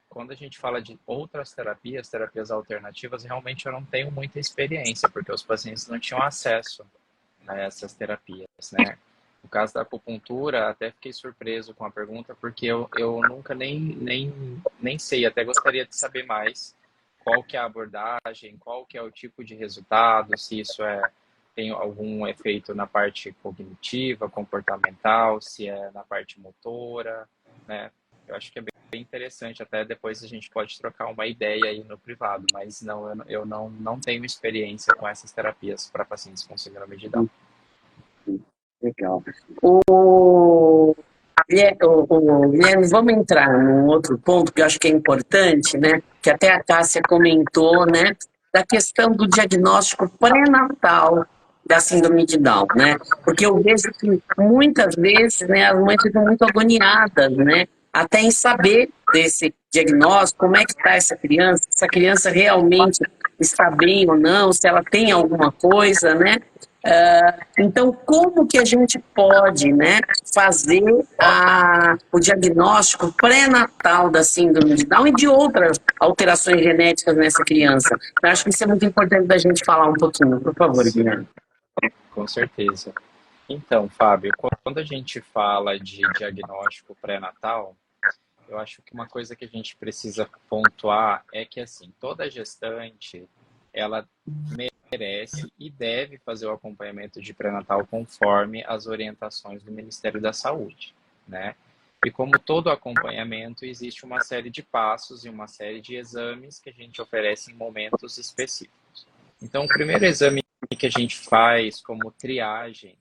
C: quando a gente fala de outras terapias alternativas, realmente eu não tenho muita experiência, porque os pacientes não tinham acesso a essas terapias, né? No caso da acupuntura, até fiquei surpreso com a pergunta, porque eu nunca nem sei, até gostaria de saber mais qual que é a abordagem, qual que é o tipo de resultado, se isso tem algum efeito na parte cognitiva, comportamental, se é na parte motora, né? Eu acho que é bem interessante, até depois a gente pode trocar uma ideia aí no privado, mas não, eu não tenho experiência com essas terapias para pacientes com síndrome de Down.
A: Legal. Guilherme, vamos entrar num outro ponto que eu acho que é importante, né? Que até a Cássia comentou, né? Da questão do diagnóstico pré-natal da síndrome de Down, né? Porque eu vejo que muitas vezes, né, as mães ficam muito agoniadas, né? Até em saber desse diagnóstico, como é que está essa criança, se a criança realmente está bem ou não, se ela tem alguma coisa, né? Então, como que a gente pode, né, fazer o diagnóstico pré-natal da síndrome de Down e de outras alterações genéticas nessa criança? Eu acho que isso é muito importante da gente falar um pouquinho. Por favor, Guilherme.
C: Com certeza. Então, Fábio, quando a gente fala de diagnóstico pré-natal, eu acho que uma coisa que a gente precisa pontuar é que, assim, toda gestante, ela merece e deve fazer o acompanhamento de pré-natal conforme as orientações do Ministério da Saúde, né? E como todo acompanhamento, existe uma série de passos e uma série de exames que a gente oferece em momentos específicos. Então, o primeiro exame que a gente faz como triagem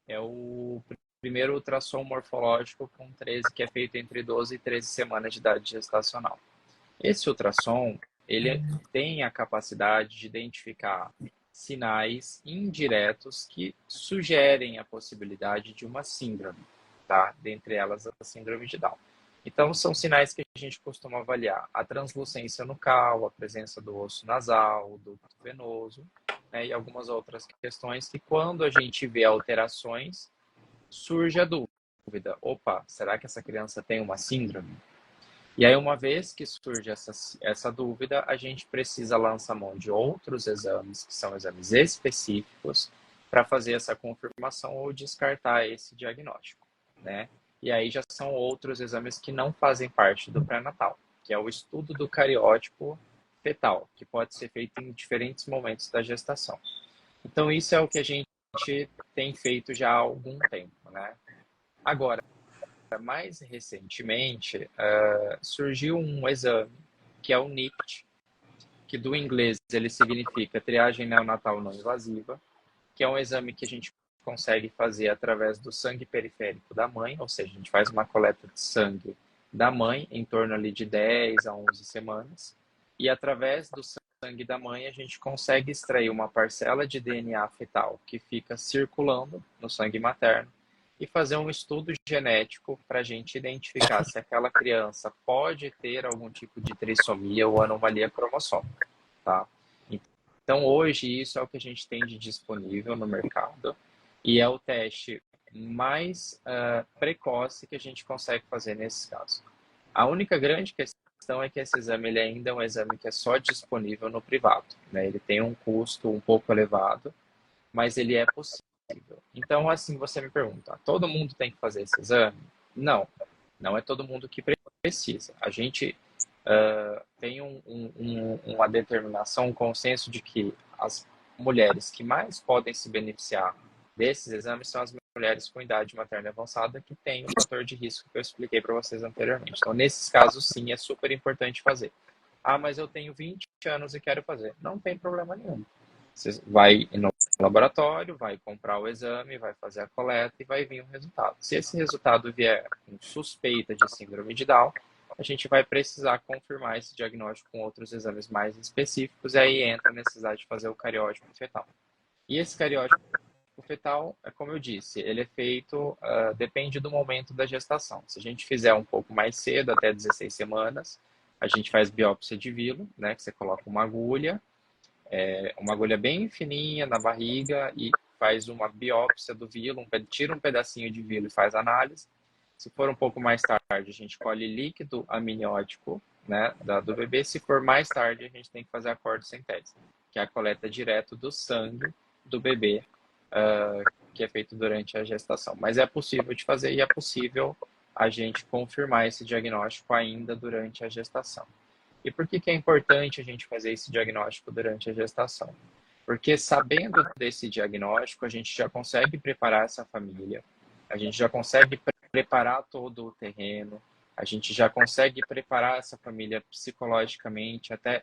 C: é o primeiro ultrassom morfológico com 13, que é feito entre 12 e 13 semanas de idade gestacional. Esse ultrassom, ele tem a capacidade de identificar sinais indiretos que sugerem a possibilidade de uma síndrome, tá? Dentre elas, a síndrome de Down. Então, são sinais que a gente costuma avaliar: a translucência nucal, a presença do osso nasal, o ducto venoso, né, e algumas outras questões que, quando a gente vê alterações, surge a dúvida: opa, será que essa criança tem uma síndrome? E aí, uma vez que surge essa dúvida, a gente precisa lançar mão de outros exames, que são exames específicos, para fazer essa confirmação ou descartar esse diagnóstico, né? E aí já são outros exames que não fazem parte do pré-natal, que é o estudo do cariótipo fetal, que pode ser feito em diferentes momentos da gestação. Então, isso é o que a gente tem feito já há algum tempo, né? Agora, mais recentemente, surgiu um exame, que é o NIPT, que do inglês ele significa triagem neonatal não invasiva, que é um exame que a gente consegue fazer através do sangue periférico da mãe, ou seja, a gente faz uma coleta de sangue da mãe em torno ali de 10 a 11 semanas, e através do sangue da mãe a gente consegue extrair uma parcela de DNA fetal que fica circulando no sangue materno e fazer um estudo genético para a gente identificar se aquela criança pode ter algum tipo de trissomia ou anomalia cromossômica, tá? Então, hoje, isso é o que a gente tem de disponível no mercado e é o teste mais precoce que a gente consegue fazer nesses casos. A única grande questão é que esse exame ele ainda é um exame que é só disponível no privado, né? Ele tem um custo um pouco elevado, mas ele é possível. Então, assim, você me pergunta: todo mundo tem que fazer esse exame? Não, não é todo mundo que precisa. A gente tem uma determinação, um consenso de que as mulheres que mais podem se beneficiar desses exames são as mulheres com idade materna avançada que têm o fator de risco que eu expliquei para vocês anteriormente. Então, nesses casos, sim, é super importante fazer. Ah, mas eu tenho 20 anos e quero fazer. Não tem problema nenhum. Você vai no laboratório, vai comprar o exame, vai fazer a coleta e vai vir um resultado. Se esse resultado vier com suspeita de síndrome de Down, a gente vai precisar confirmar esse diagnóstico com outros exames mais específicos, e aí entra a necessidade de fazer o cariótipo fetal. E esse cariótipo fetal, como eu disse, ele é feito, depende do momento da gestação. Se a gente fizer um pouco mais cedo, até 16 semanas, a gente faz biópsia de vilo, né, que você coloca uma agulha bem fininha na barriga e faz uma biópsia do vilo, tira um pedacinho de vilo e faz análise. Se for um pouco mais tarde, a gente colhe líquido amniótico, né, do bebê. Se for mais tarde, a gente tem que fazer a cordocentese, que é a coleta direto do sangue do bebê, que é feito durante a gestação. Mas é possível de fazer e é possível a gente confirmar esse diagnóstico ainda durante a gestação. E por que é importante a gente fazer esse diagnóstico durante a gestação? Porque sabendo desse diagnóstico, a gente já consegue preparar essa família, a gente já consegue preparar todo o terreno, a gente já consegue preparar essa família psicologicamente, até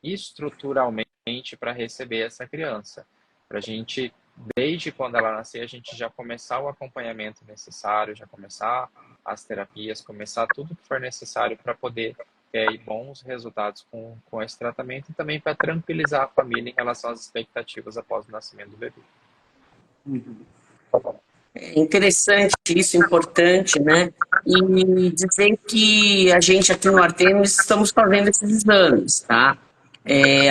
C: estruturalmente, para receber essa criança. Para a gente, desde quando ela nascer, a gente já começar o acompanhamento necessário, já começar as terapias, começar tudo que for necessário para poder ter bons resultados com esse tratamento e também para tranquilizar a família em relação às expectativas após o nascimento do bebê.
A: É interessante isso, importante, né? E dizer que a gente aqui no Artemis estamos fazendo esses exames, tá?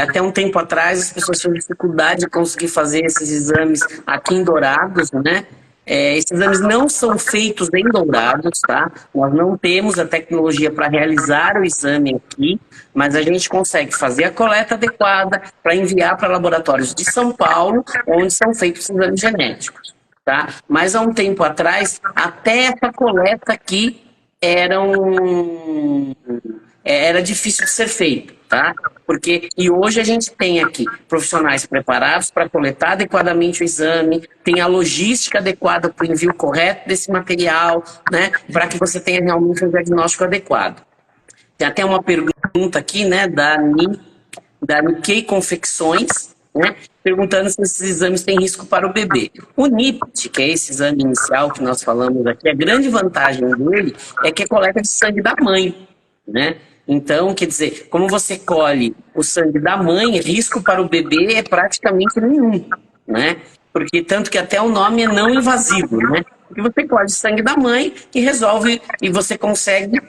A: Até um tempo atrás as pessoas tinham dificuldade de conseguir fazer esses exames aqui em Dourados, né? Esses exames não são feitos em Dourados, tá? Nós não temos a tecnologia para realizar o exame aqui, mas a gente consegue fazer a coleta adequada para enviar para laboratórios de São Paulo, onde são feitos os exames genéticos. Tá? Mas há um tempo atrás, até essa coleta aqui era difícil de ser feito, tá? E hoje a gente tem aqui profissionais preparados para coletar adequadamente o exame, tem a logística adequada para o envio correto desse material, né? Para que você tenha realmente um diagnóstico adequado. Tem até uma pergunta aqui, né, da Nikkei Confecções, né, perguntando se esses exames têm risco para o bebê. O NIPT, que é esse exame inicial que nós falamos aqui, a grande vantagem dele é que é coleta de sangue da mãe, né? Então, quer dizer, como você colhe o sangue da mãe, risco para o bebê é praticamente nenhum, né? Porque tanto que até o nome é não invasivo, né? Porque você colhe o sangue da mãe e resolve, e você consegue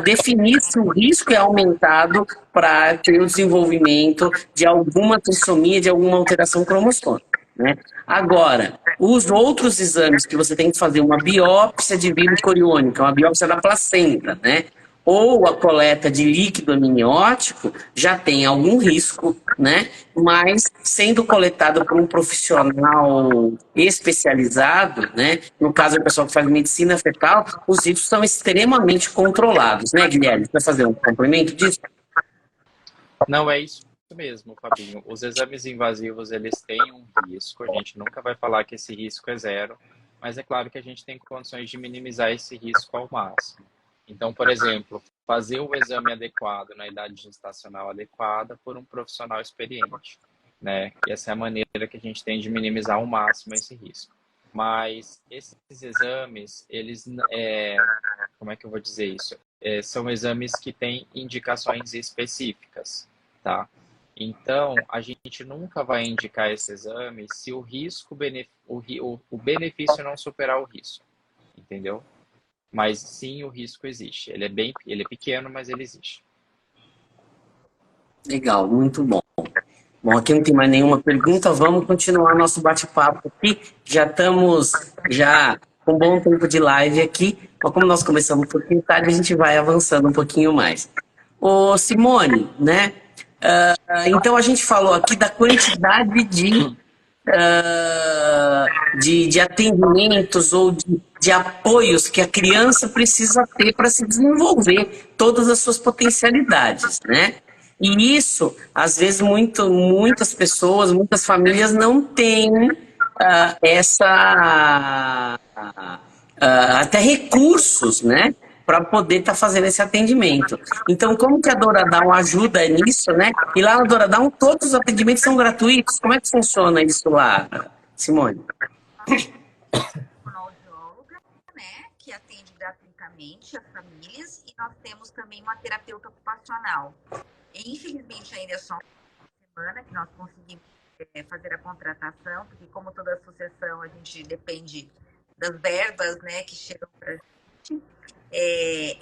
A: definir se o risco é aumentado para ter o desenvolvimento de alguma trissomia, de alguma alteração cromossômica, né? Agora, os outros exames que você tem que fazer, uma biópsia de vírus coriônico, uma biópsia da placenta, né? Ou a coleta de líquido amniótico já tem algum risco, né? Mas sendo coletado por um profissional especializado, né? No caso do pessoal que faz medicina fetal, os riscos são extremamente controlados, né, Guilherme? Você vai fazer um complemento disso?
C: Não, é isso mesmo, Fabinho. Os exames invasivos, eles têm um risco. A gente nunca vai falar que esse risco é zero, mas é claro que a gente tem condições de minimizar esse risco ao máximo. Então, por exemplo, fazer o exame adequado na idade gestacional adequada por um profissional experiente, né? E essa é a maneira que a gente tem de minimizar ao máximo esse risco. Mas esses exames, eles, como é que eu vou dizer isso? São exames que têm indicações específicas, tá? Então, a gente nunca vai indicar esse exame se o risco, o benefício não superar o risco, entendeu? Mas sim, o risco existe. Ele é pequeno, mas ele existe.
A: Legal, muito bom. Bom, aqui não tem mais nenhuma pergunta, vamos continuar nosso bate-papo aqui. Já estamos com um bom tempo de live aqui, mas como nós começamos um pouquinho tarde, a gente vai avançando um pouquinho mais. Ô, Simone, né? Então a gente falou aqui da quantidade de atendimentos ou de apoios que a criança precisa ter para se desenvolver todas as suas potencialidades, né? E isso, às vezes, muitas pessoas, muitas famílias não têm até recursos, né? Para poder estar fazendo esse atendimento. Então, como que a Douradown ajuda nisso, né? E lá na Douradown, todos os atendimentos são gratuitos. Como é que funciona isso lá, Simone?
B: Fonoaudióloga, né, que atende gratuitamente as famílias, e nós temos também uma terapeuta ocupacional. Infelizmente, ainda é só uma semana que nós conseguimos fazer a contratação, porque como toda associação, a gente depende das verbas, né, que chegam para a gente.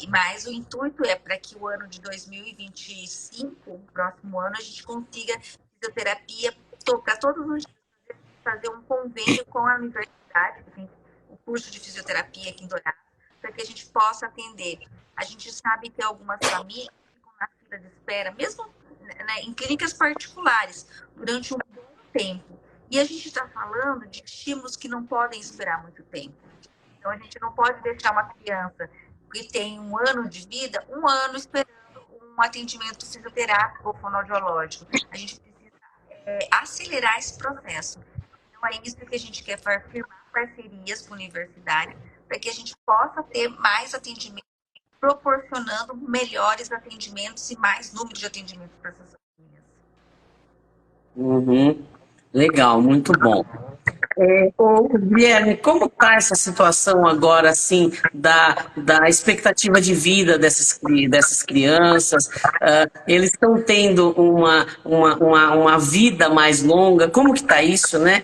B: Mas o intuito é para que o ano de 2025, o próximo ano, a gente consiga fisioterapia para todos os dias, fazer um convênio com a universidade, que tem o curso de fisioterapia aqui em Dourados, para que a gente possa atender. A gente sabe que algumas famílias ficam na fila de espera, mesmo, né, em clínicas particulares, durante um bom tempo. E a gente está falando de estímulos que não podem esperar muito tempo. Então, a gente não pode deixar uma criança que tem 1 ano de vida, 1 ano esperando um atendimento fisioterápico ou fonoaudiológico. A gente precisa acelerar esse processo. Então, é isso que a gente quer firmar parcerias com a universidade, para que a gente possa ter mais atendimento proporcionando melhores atendimentos e mais número de atendimentos para essas famílias.
A: Uhum. Legal, muito bom. Guilherme, como está essa situação agora, assim, da expectativa de vida dessas crianças? Eles estão tendo uma vida mais longa? Como que está isso, né?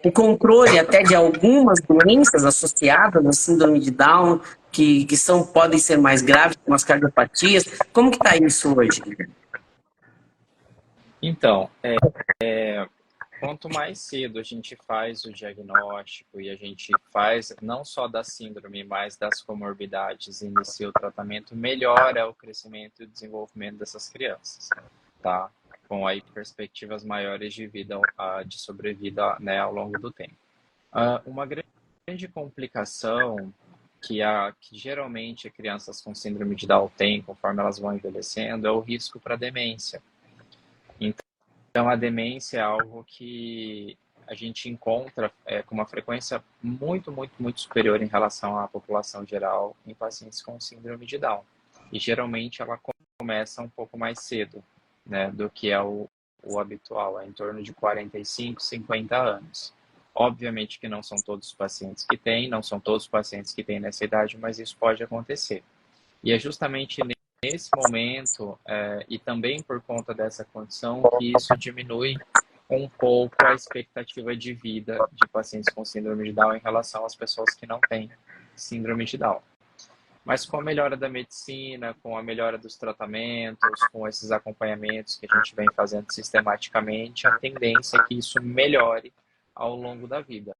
A: O controle até de algumas doenças associadas à síndrome de Down, que podem ser mais graves, como as cardiopatias. Como que está isso hoje?
C: Então, quanto mais cedo a gente faz o diagnóstico e a gente faz não só da síndrome, mas das comorbidades, inicia o tratamento, melhora o crescimento e o desenvolvimento dessas crianças, tá? Com aí perspectivas maiores de vida, de sobrevida, né, ao longo do tempo. Uma grande complicação que geralmente crianças com síndrome de Down têm, conforme elas vão envelhecendo, é o risco para demência. Então, a demência é algo que a gente encontra com uma frequência muito, muito, muito superior em relação à população geral em pacientes com síndrome de Down. E, geralmente, ela começa um pouco mais cedo, né, do que é o habitual, em torno de 45, 50 anos. Obviamente que não são todos os pacientes que têm, não são todos os pacientes que têm nessa idade, mas isso pode acontecer. E é justamente nesse momento, e também por conta dessa condição, que isso diminui um pouco a expectativa de vida de pacientes com síndrome de Down em relação às pessoas que não têm síndrome de Down. Mas com a melhora da medicina, com a melhora dos tratamentos, com esses acompanhamentos que a gente vem fazendo sistematicamente, a tendência é que isso melhore ao longo da vida.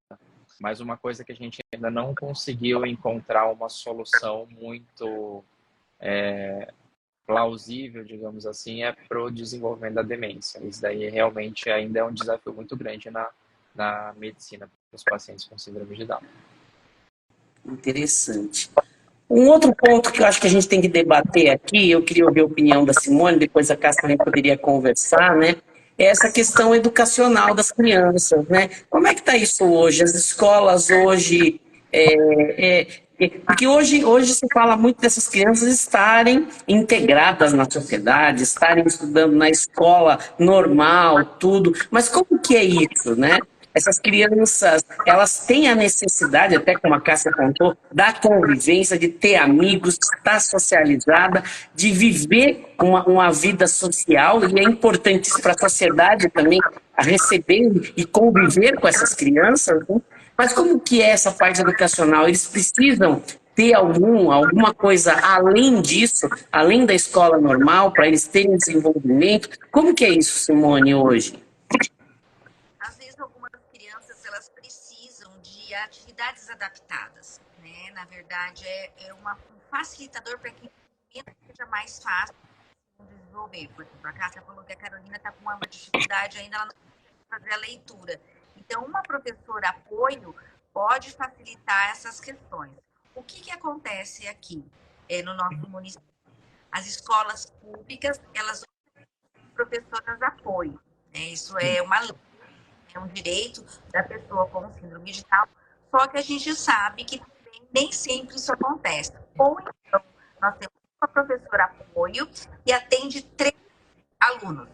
C: Mas uma coisa que a gente ainda não conseguiu encontrar uma solução muito plausível, digamos assim, é para o desenvolvimento da demência. Isso daí realmente ainda é um desafio muito grande na medicina para os pacientes com síndrome de Down.
A: Interessante. Um outro ponto que eu acho que a gente tem que debater aqui, eu queria ouvir a opinião da Simone, depois a Cássia também poderia conversar, né? É essa questão educacional das crianças, né? Como é que está isso hoje? As escolas hoje... porque hoje se fala muito dessas crianças estarem integradas na sociedade, estarem estudando na escola normal, tudo. Mas como que é isso, né? Essas crianças, elas têm a necessidade, até como a Cássia contou, da convivência, de ter amigos, de estar socializada, de viver uma vida social, e é importante isso para a sociedade também, a receber e conviver com essas crianças, né? Mas como que é essa parte educacional? Eles precisam ter alguma coisa além disso, além da escola normal, para eles terem desenvolvimento? Como que é isso, Simone, hoje?
B: Às vezes, algumas crianças elas precisam de atividades adaptadas, né? Na verdade, um facilitador para que o seja mais fácil de desenvolver. Por exemplo, a Cássia falou que a Carolina está com uma dificuldade ainda, ela não consegue fazer a leitura. Então, uma professora apoio pode facilitar essas questões. O que acontece aqui no nosso município? As escolas públicas, elas oferecem professoras apoio, né? Isso é uma lei, é um direito da pessoa com síndrome de Down, só que a gente sabe que também nem sempre isso acontece. Ou então, nós temos uma professora apoio que atende 3 alunos.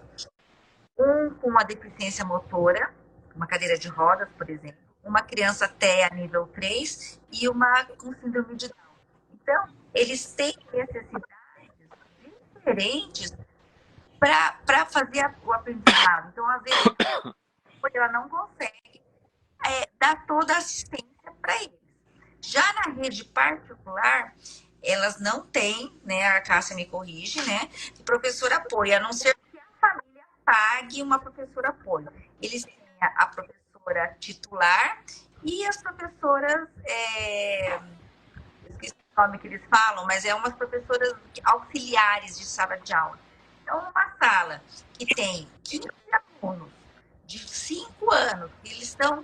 B: Um com uma deficiência motora, uma cadeira de rodas, por exemplo, uma criança TEA nível 3 e uma com síndrome de Down. Então, eles têm necessidades diferentes para fazer o aprendizado. Então, às vezes, ela não consegue dar toda a assistência para eles. Já na rede particular, elas não têm, né, a Cássia me corrige, né, de professor apoio, a não ser que a família pague uma professora apoio. Eles têm a professora titular e as professoras, esqueci o nome que eles falam, mas é umas professoras auxiliares de sala de aula. Então, uma sala que tem 15 alunos de 5 anos, eles estão,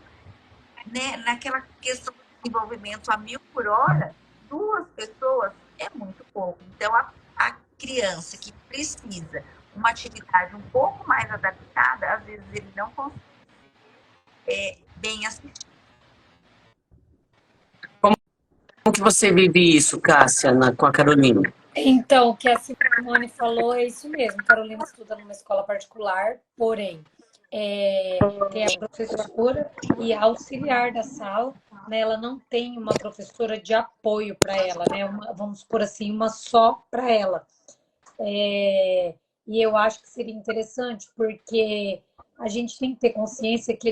B: né, naquela questão do desenvolvimento a 1000 por hora, 2 pessoas é muito pouco. Então, a criança que precisa uma atividade um pouco mais adaptada, às vezes ele não consegue bem assistido.
A: que você vive isso, Cássia, com a Carolina?
D: Então, o que a Simone falou é isso mesmo. Carolina estuda numa escola particular, porém, tem a professora e a auxiliar da sala, né? Ela não tem uma professora de apoio para ela, né? Vamos por assim, uma só para ela. E eu acho que seria interessante, porque a gente tem que ter consciência que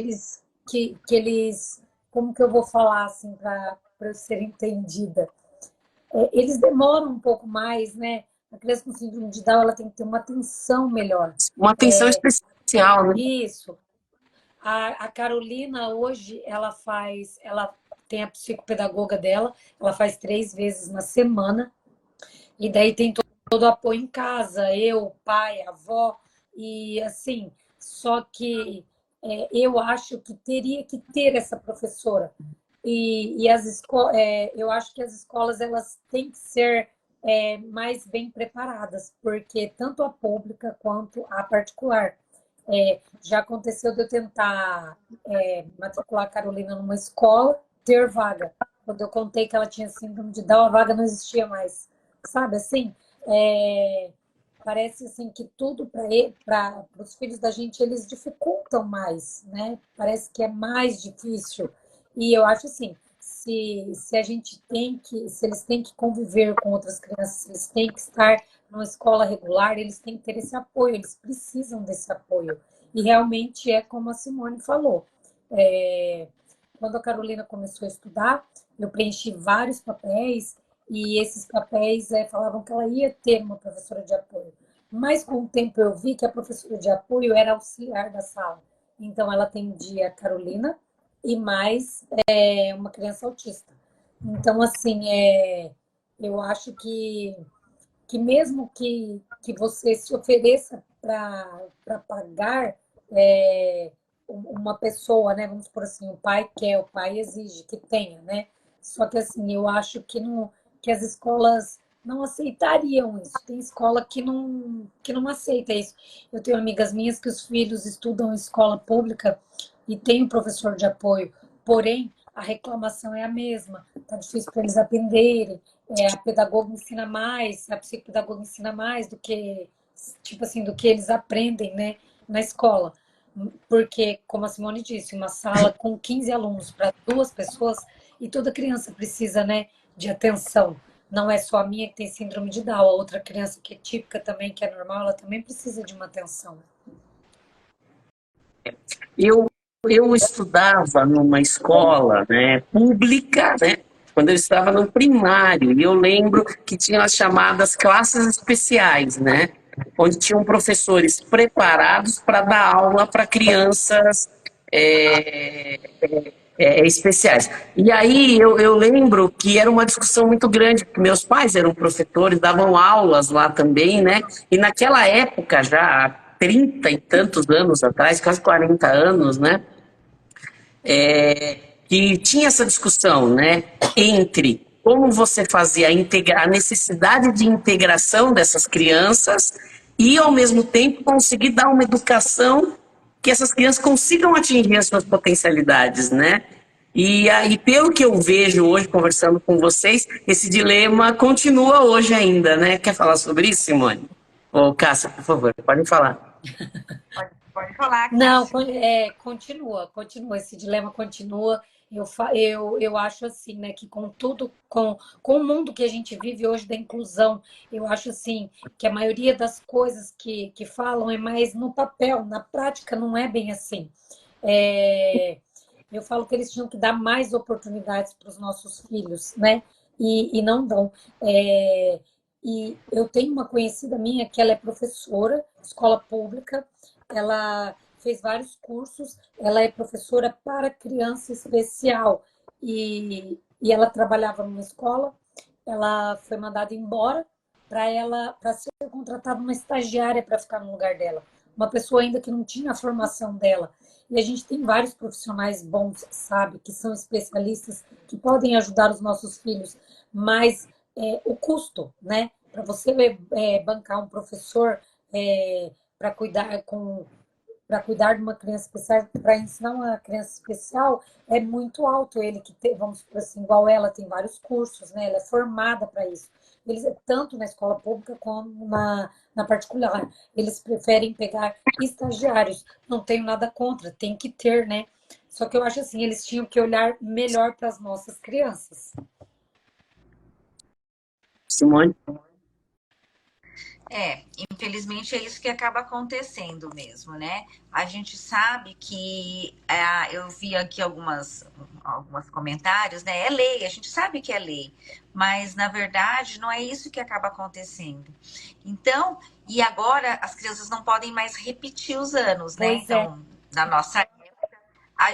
D: eles, como que eu vou falar assim para eu ser entendida? Eles demoram um pouco mais, né? A criança com síndrome de Down, ela tem que ter uma atenção melhor.
A: Uma atenção especial, né?
D: Isso. A Carolina hoje, ela tem a psicopedagoga dela, ela faz 3 vezes na semana, e daí tem todo o apoio em casa, eu, pai, avó, e assim, só que eu acho que teria que ter essa professora. E eu acho que as escolas elas têm que ser mais bem preparadas, porque tanto a pública quanto a particular. Já aconteceu de eu tentar matricular a Carolina numa escola, ter vaga. Quando eu contei que ela tinha síndrome de Down, a vaga não existia mais. Sabe assim? Parece assim que tudo para os filhos da gente eles dificultam mais, né? Parece que é mais difícil. E eu acho assim, se a gente se eles têm que conviver com outras crianças, se eles têm que estar numa escola regular, eles têm que ter esse apoio, eles precisam desse apoio. E realmente é como a Simone falou. Quando a Carolina começou a estudar, eu preenchi vários papéis e esses papéis falavam que ela ia ter uma professora de apoio. Mas com o tempo eu vi que a professora de apoio era auxiliar da sala. Então ela atendia a Carolina e mais uma criança autista. Então, assim, eu acho que mesmo que você se ofereça para pagar uma pessoa, né? Vamos por assim, o pai quer, o pai exige que tenha, né? Só que assim, eu acho que as escolas não aceitariam isso. Tem escola que não aceita isso. Eu tenho amigas minhas que os filhos estudam em escola pública e tem um professor de apoio, porém a reclamação é a mesma. Tá difícil para eles aprenderem. A pedagoga ensina mais, a psicopedagoga ensina mais do que, tipo assim, do que eles aprendem, né, na escola. Porque, como a Simone disse, uma sala com 15 alunos para 2 pessoas e toda criança precisa, né, de atenção. Não é só a minha que tem síndrome de Down, a outra criança que é típica também, que é normal, ela também precisa de uma atenção.
A: Eu, eu estudava numa escola, né, pública, né, quando eu estava no primário, e eu lembro que tinha as chamadas classes especiais, né, onde tinham professores preparados para dar aula para crianças especiais. E aí eu lembro que era uma discussão muito grande, porque meus pais eram professores, davam aulas lá também, né? E naquela época, já há 30 e tantos anos atrás, quase 40 anos, né? Que tinha essa discussão, né? Entre como você fazia a necessidade de integração dessas crianças e, ao mesmo tempo, conseguir dar uma educação que essas crianças consigam atingir as suas potencialidades, né? E aí, pelo que eu vejo hoje, conversando com vocês, esse dilema continua hoje ainda, né? Quer falar sobre isso, Simone? Ô, Cássia, por favor, pode falar.
B: Pode falar, Cássia.
D: Não, continua, esse dilema continua. Eu acho assim, né, que com tudo, com o mundo que a gente vive hoje da inclusão, eu acho assim, que a maioria das coisas que falam é mais no papel, na prática não é bem assim. Eu falo que eles tinham que dar mais oportunidades para os nossos filhos, né? E não dão. E eu tenho uma conhecida minha que ela é professora, escola pública, ela fez vários cursos, ela é professora para criança especial e ela trabalhava numa escola, ela foi mandada embora para ser contratada uma estagiária para ficar no lugar dela, uma pessoa ainda que não tinha a formação dela. E a gente tem vários profissionais bons, sabe, que são especialistas, que podem ajudar os nossos filhos, mas o custo, né, para você bancar um professor para cuidar para cuidar de uma criança especial, para ensinar uma criança especial, é muito alto. Ele que tem, vamos por assim, igual ela, tem vários cursos, né? Ela é formada para isso. Eles, tanto na escola pública como na particular. Eles preferem pegar estagiários. Não tenho nada contra, tem que ter, né? Só que eu acho assim, eles tinham que olhar melhor para as nossas crianças.
A: Simone?
B: Infelizmente é isso que acaba acontecendo mesmo, né? A gente sabe que, eu vi aqui algumas comentários, né? É lei, a gente sabe que é lei, mas na verdade não é isso que acaba acontecendo. Então, e agora as crianças não podem mais repetir os anos, né?
D: Pois é.
B: Então, na nossa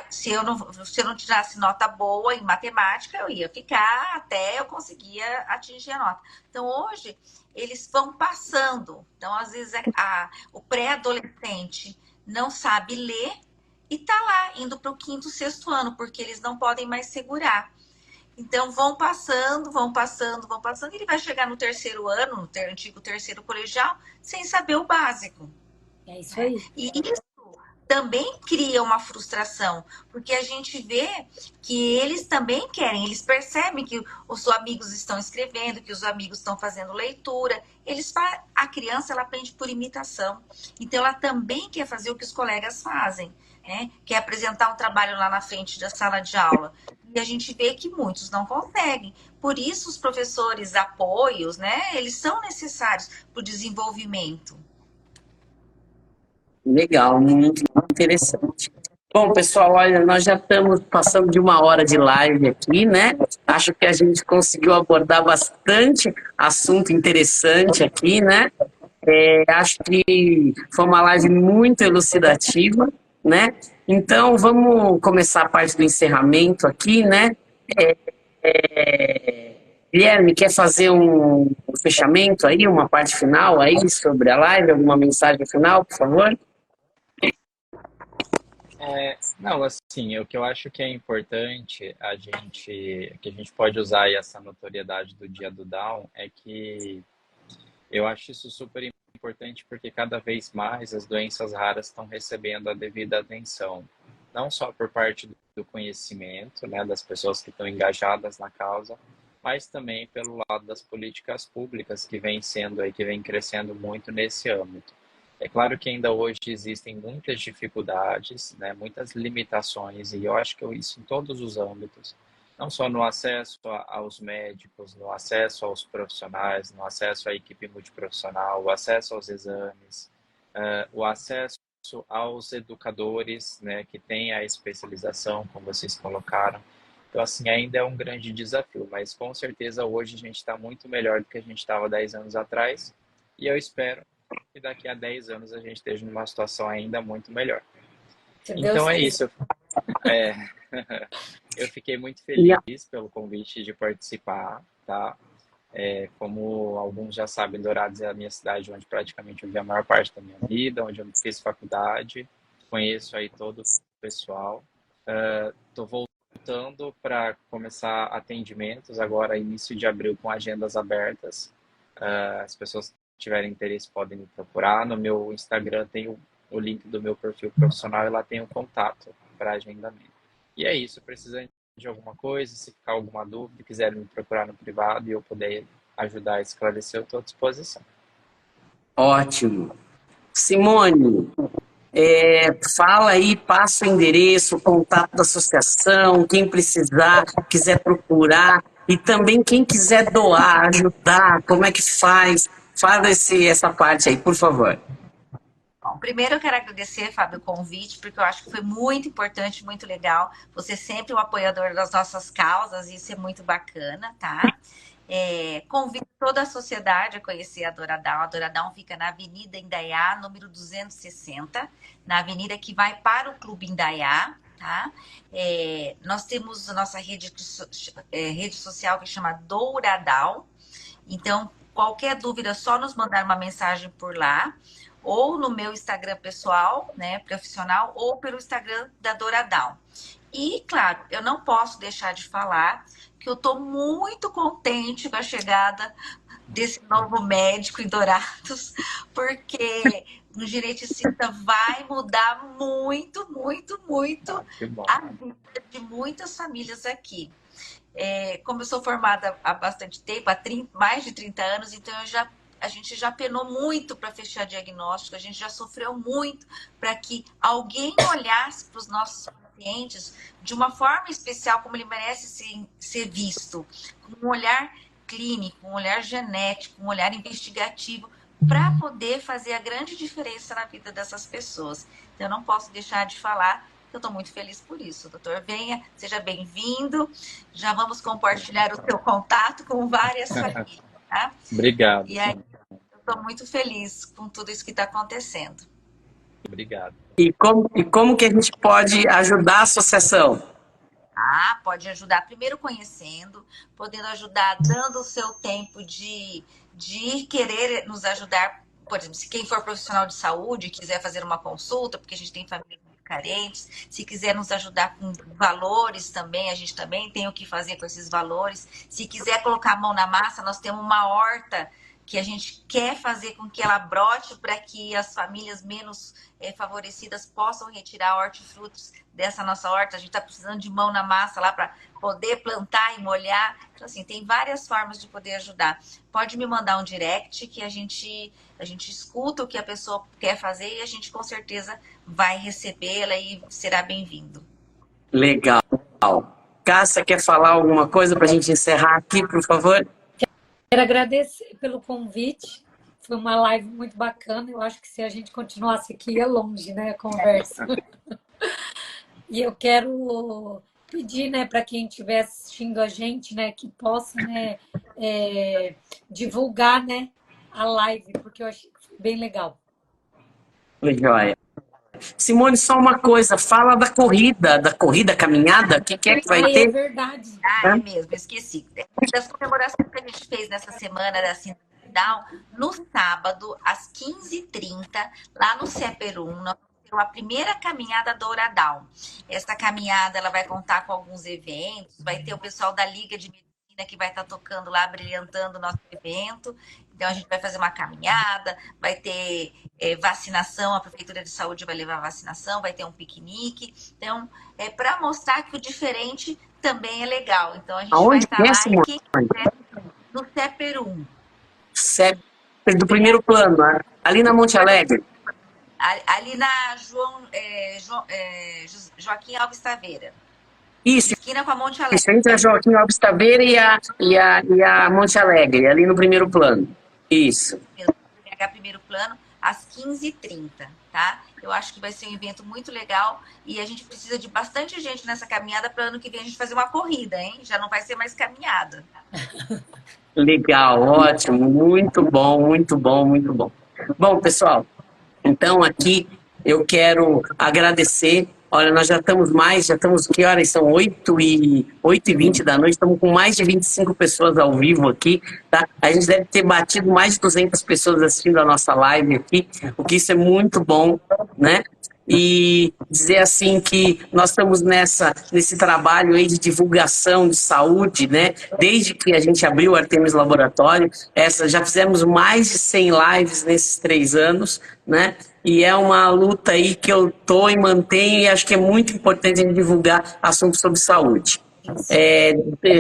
B: se eu não tirasse nota boa em matemática, eu ia ficar até eu conseguia atingir a nota. Então, hoje, eles vão passando. Então, às vezes, o pré-adolescente não sabe ler e está lá, indo para o 5º, 6º ano, porque eles não podem mais segurar. Então, vão passando, e ele vai chegar no 3º ano, no antigo 3º colegial, sem saber o básico.
D: É isso aí.
B: E isso também cria uma frustração, porque a gente vê que eles também querem, eles percebem que os amigos estão escrevendo, que os amigos estão fazendo leitura, a criança ela aprende por imitação, então ela também quer fazer o que os colegas fazem, né? Quer apresentar um trabalho lá na frente da sala de aula, e a gente vê que muitos não conseguem, por isso os professores apoios, né? Eles são necessários para o desenvolvimento.
A: Legal, muito interessante. Bom, pessoal, olha, nós já estamos passando de 1 hora de live aqui, né? Acho que a gente conseguiu abordar bastante assunto interessante aqui, né? Acho que foi uma live muito elucidativa, né? Então, vamos começar a parte do encerramento aqui, né? Guilherme, quer fazer um fechamento aí, uma parte final aí sobre a live, alguma mensagem final, por favor?
C: Não, assim, o que eu acho que é importante que a gente pode usar aí essa notoriedade do Dia do Down é que eu acho isso super importante porque cada vez mais as doenças raras estão recebendo a devida atenção, não só por parte do conhecimento, né, das pessoas que estão engajadas na causa, mas também pelo lado das políticas públicas que vem crescendo muito nesse âmbito. É claro que ainda hoje existem muitas dificuldades, né, muitas limitações, e eu acho que isso em todos os âmbitos, não só no acesso aos médicos, no acesso aos profissionais, no acesso à equipe multiprofissional, o acesso aos exames, o acesso aos educadores, né, que têm a especialização, como vocês colocaram. Então, assim, ainda é um grande desafio, mas com certeza hoje a gente está muito melhor do que a gente estava 10 anos atrás, e eu espero que daqui a 10 anos a gente esteja numa situação ainda muito melhor. Então é isso. Eu fiquei muito feliz pelo convite de participar, tá? Como alguns já sabem, Dourados é a minha cidade onde praticamente eu vivi a maior parte da minha vida, onde eu fiz faculdade, conheço aí todo o pessoal. Estou voltando para começar atendimentos agora, início de abril, com agendas abertas. As pessoas tiverem interesse podem me procurar. No meu Instagram tem o link do meu perfil profissional e lá tem o contato para agendamento. E é isso, precisando de alguma coisa, se ficar alguma dúvida, quiserem me procurar no privado e eu puder ajudar a esclarecer, eu estou à disposição.
A: Ótimo. Simone, fala aí, passa o endereço, o contato da associação, quem precisar, quiser procurar, e também quem quiser doar, ajudar, como é que faz? Fala essa parte aí, por favor.
B: Bom, primeiro eu quero agradecer, Fábio, o convite, porque eu acho que foi muito importante, muito legal. Você é sempre um apoiador das nossas causas, e isso é muito bacana, tá? Convido toda a sociedade a conhecer a Douradown. A Douradown fica na Avenida Indaiá, número 260, na avenida que vai para o Clube Indaiá, tá? Nós temos a nossa rede social que chama Douradown. Então, qualquer dúvida, é só nos mandar uma mensagem por lá, ou no meu Instagram pessoal, né, profissional, ou pelo Instagram da Douradown. E, claro, eu não posso deixar de falar que eu estou muito contente com a chegada desse novo médico em Dourados, porque um geneticista vai mudar muito, muito, muito
C: Que bom.
B: a vida de muitas famílias aqui. Como eu sou formada há bastante tempo, há mais de 30 anos, então a gente já penou muito para fechar diagnóstico, a gente já sofreu muito para que alguém olhasse para os nossos pacientes de uma forma especial, como ele merece ser visto, com um olhar clínico, um olhar genético, um olhar investigativo, para poder fazer a grande diferença na vida dessas pessoas. Então, eu não posso deixar de falar que eu estou muito feliz por isso. Doutor, venha, seja bem-vindo. Já vamos compartilhar o seu contato com várias famílias. Tá?
C: Obrigado.
B: E aí, eu estou muito feliz com tudo isso que está acontecendo.
C: Obrigado.
A: E como que a gente pode ajudar a associação?
B: Pode ajudar primeiro conhecendo, podendo ajudar dando o seu tempo de querer nos ajudar. Por exemplo, se quem for profissional de saúde quiser fazer uma consulta, porque a gente tem famílias muito carentes, se quiser nos ajudar com valores também, a gente também tem o que fazer com esses valores. Se quiser colocar a mão na massa, nós temos uma horta que a gente quer fazer com que ela brote para que as famílias menos favorecidas possam retirar hortifrutos dessa nossa horta. A gente está precisando de mão na massa lá para poder plantar e molhar. Então, assim, tem várias formas de poder ajudar. Pode me mandar um direct que a gente escuta o que a pessoa quer fazer e a gente com certeza vai recebê-la e será bem-vindo.
A: Legal. Cássia, quer falar alguma coisa para a gente encerrar aqui, por favor?
D: Quero agradecer pelo convite. Foi uma live muito bacana. Eu acho que se a gente continuasse aqui, ia longe, né, a conversa. E eu quero pedir, né, para quem estiver assistindo a gente, né, que possa, né, divulgar, né, a live, porque eu achei que foi bem legal.
A: Legal. Simone, só uma coisa, fala da corrida, caminhada, o que é que vai ter?
D: É verdade.
B: É mesmo, esqueci. Das comemorações que a gente fez nessa semana da Síndrome de Down, no sábado, às 15h30, lá no CEPER1, nós vamos ter a primeira caminhada Doura Down. Essa caminhada ela vai contar com alguns eventos, vai ter o pessoal da Liga de Medicina que vai estar tocando lá, brilhantando o nosso evento. Então, a gente vai fazer uma caminhada, vai ter vacinação, a Prefeitura de Saúde vai levar vacinação, vai ter um piquenique. Então, é para mostrar que o diferente também é legal. Então, a gente vai estar lá e quem quiser no CEPER1.
A: CEPER do primeiro plano, ali na Monte Alegre.
B: Ali na Joaquim Alves Taveira.
A: Isso.
B: Esquina com a Monte Alegre.
A: Isso, entre a Joaquim Alves Taveira e a Monte Alegre, ali no primeiro plano. Isso.
B: Primeiro plano, às 15h30, tá? Eu acho que vai ser um evento muito legal e a gente precisa de bastante gente nessa caminhada para ano que vem a gente fazer uma corrida, hein? Já não vai ser mais caminhada.
A: Legal, ótimo, muito bom, muito bom, muito bom. Bom, pessoal, então aqui eu quero agradecer. Olha, nós já estamos, que horas são? 8h20 da noite, estamos com mais de 25 pessoas ao vivo aqui, tá? A gente deve ter batido mais de 200 pessoas assistindo a nossa live aqui, o que isso é muito bom, né? E dizer assim que nós estamos nesse trabalho aí de divulgação de saúde, né? Desde que a gente abriu o Artemis Laboratório, já fizemos mais de 100 lives nesses 3 anos, né? E é uma luta aí que eu tô e mantenho e acho que é muito importante a gente divulgar assuntos sobre saúde.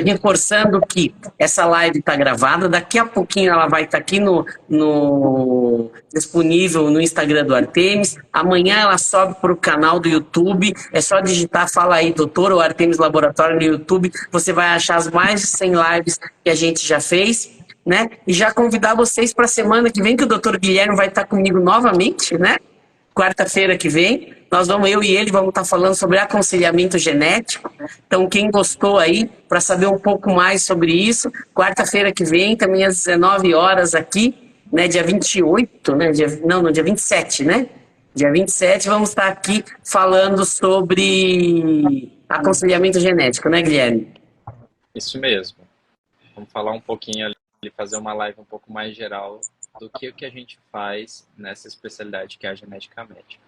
A: Reforçando que essa live está gravada, daqui a pouquinho ela vai estar aqui disponível no Instagram do Artemis, amanhã ela sobe para o canal do YouTube, é só digitar, fala aí, doutor, ou Artemis Laboratório no YouTube, você vai achar as mais de 100 lives que a gente já fez, né? E já convidar vocês para a semana que vem, que o doutor Guilherme vai estar comigo novamente, né? Quarta-feira que vem, eu e ele vamos estar falando sobre aconselhamento genético. Então, quem gostou aí, para saber um pouco mais sobre isso, quarta-feira que vem, também às 19 horas aqui, né, dia 28, né, dia 27, né? Dia 27, vamos estar aqui falando sobre aconselhamento genético, né, Guilherme?
C: Isso mesmo. Vamos falar um pouquinho ali, fazer uma live um pouco mais geral do que o que a gente faz nessa especialidade que é a genética médica.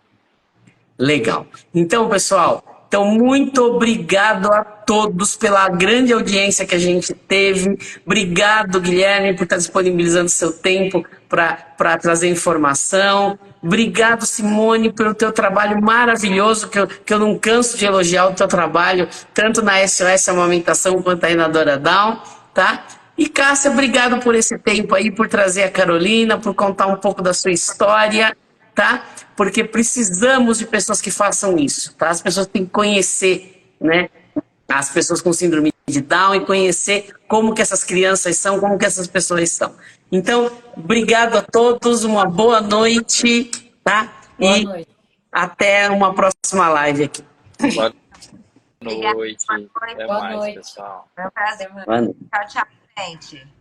A: Legal. Então, pessoal, Então, muito obrigado a todos pela grande audiência que a gente teve. Obrigado, Guilherme, por estar disponibilizando seu tempo para trazer informação. Obrigado, Simone, pelo teu trabalho maravilhoso, que eu não canso de elogiar o teu trabalho, tanto na SOS Amamentação quanto aí na Dora Down, tá? E, Cássia, obrigado por esse tempo aí, por trazer a Carolina, por contar um pouco da sua história, tá? Porque precisamos de pessoas que façam isso, tá? As pessoas têm que conhecer, né? As pessoas com síndrome de Down e conhecer como que essas crianças são, como que essas pessoas são. Então, obrigado a todos, uma boa noite, tá?
D: Boa noite.
A: Até uma próxima live aqui.
C: Boa
B: Obrigada.
C: noite.
B: Boa noite.
C: Até
D: Boa
C: mais,
D: noite.
C: pessoal.
B: Foi um prazer.
A: Boa noite.
B: Tchau, tchau, gente.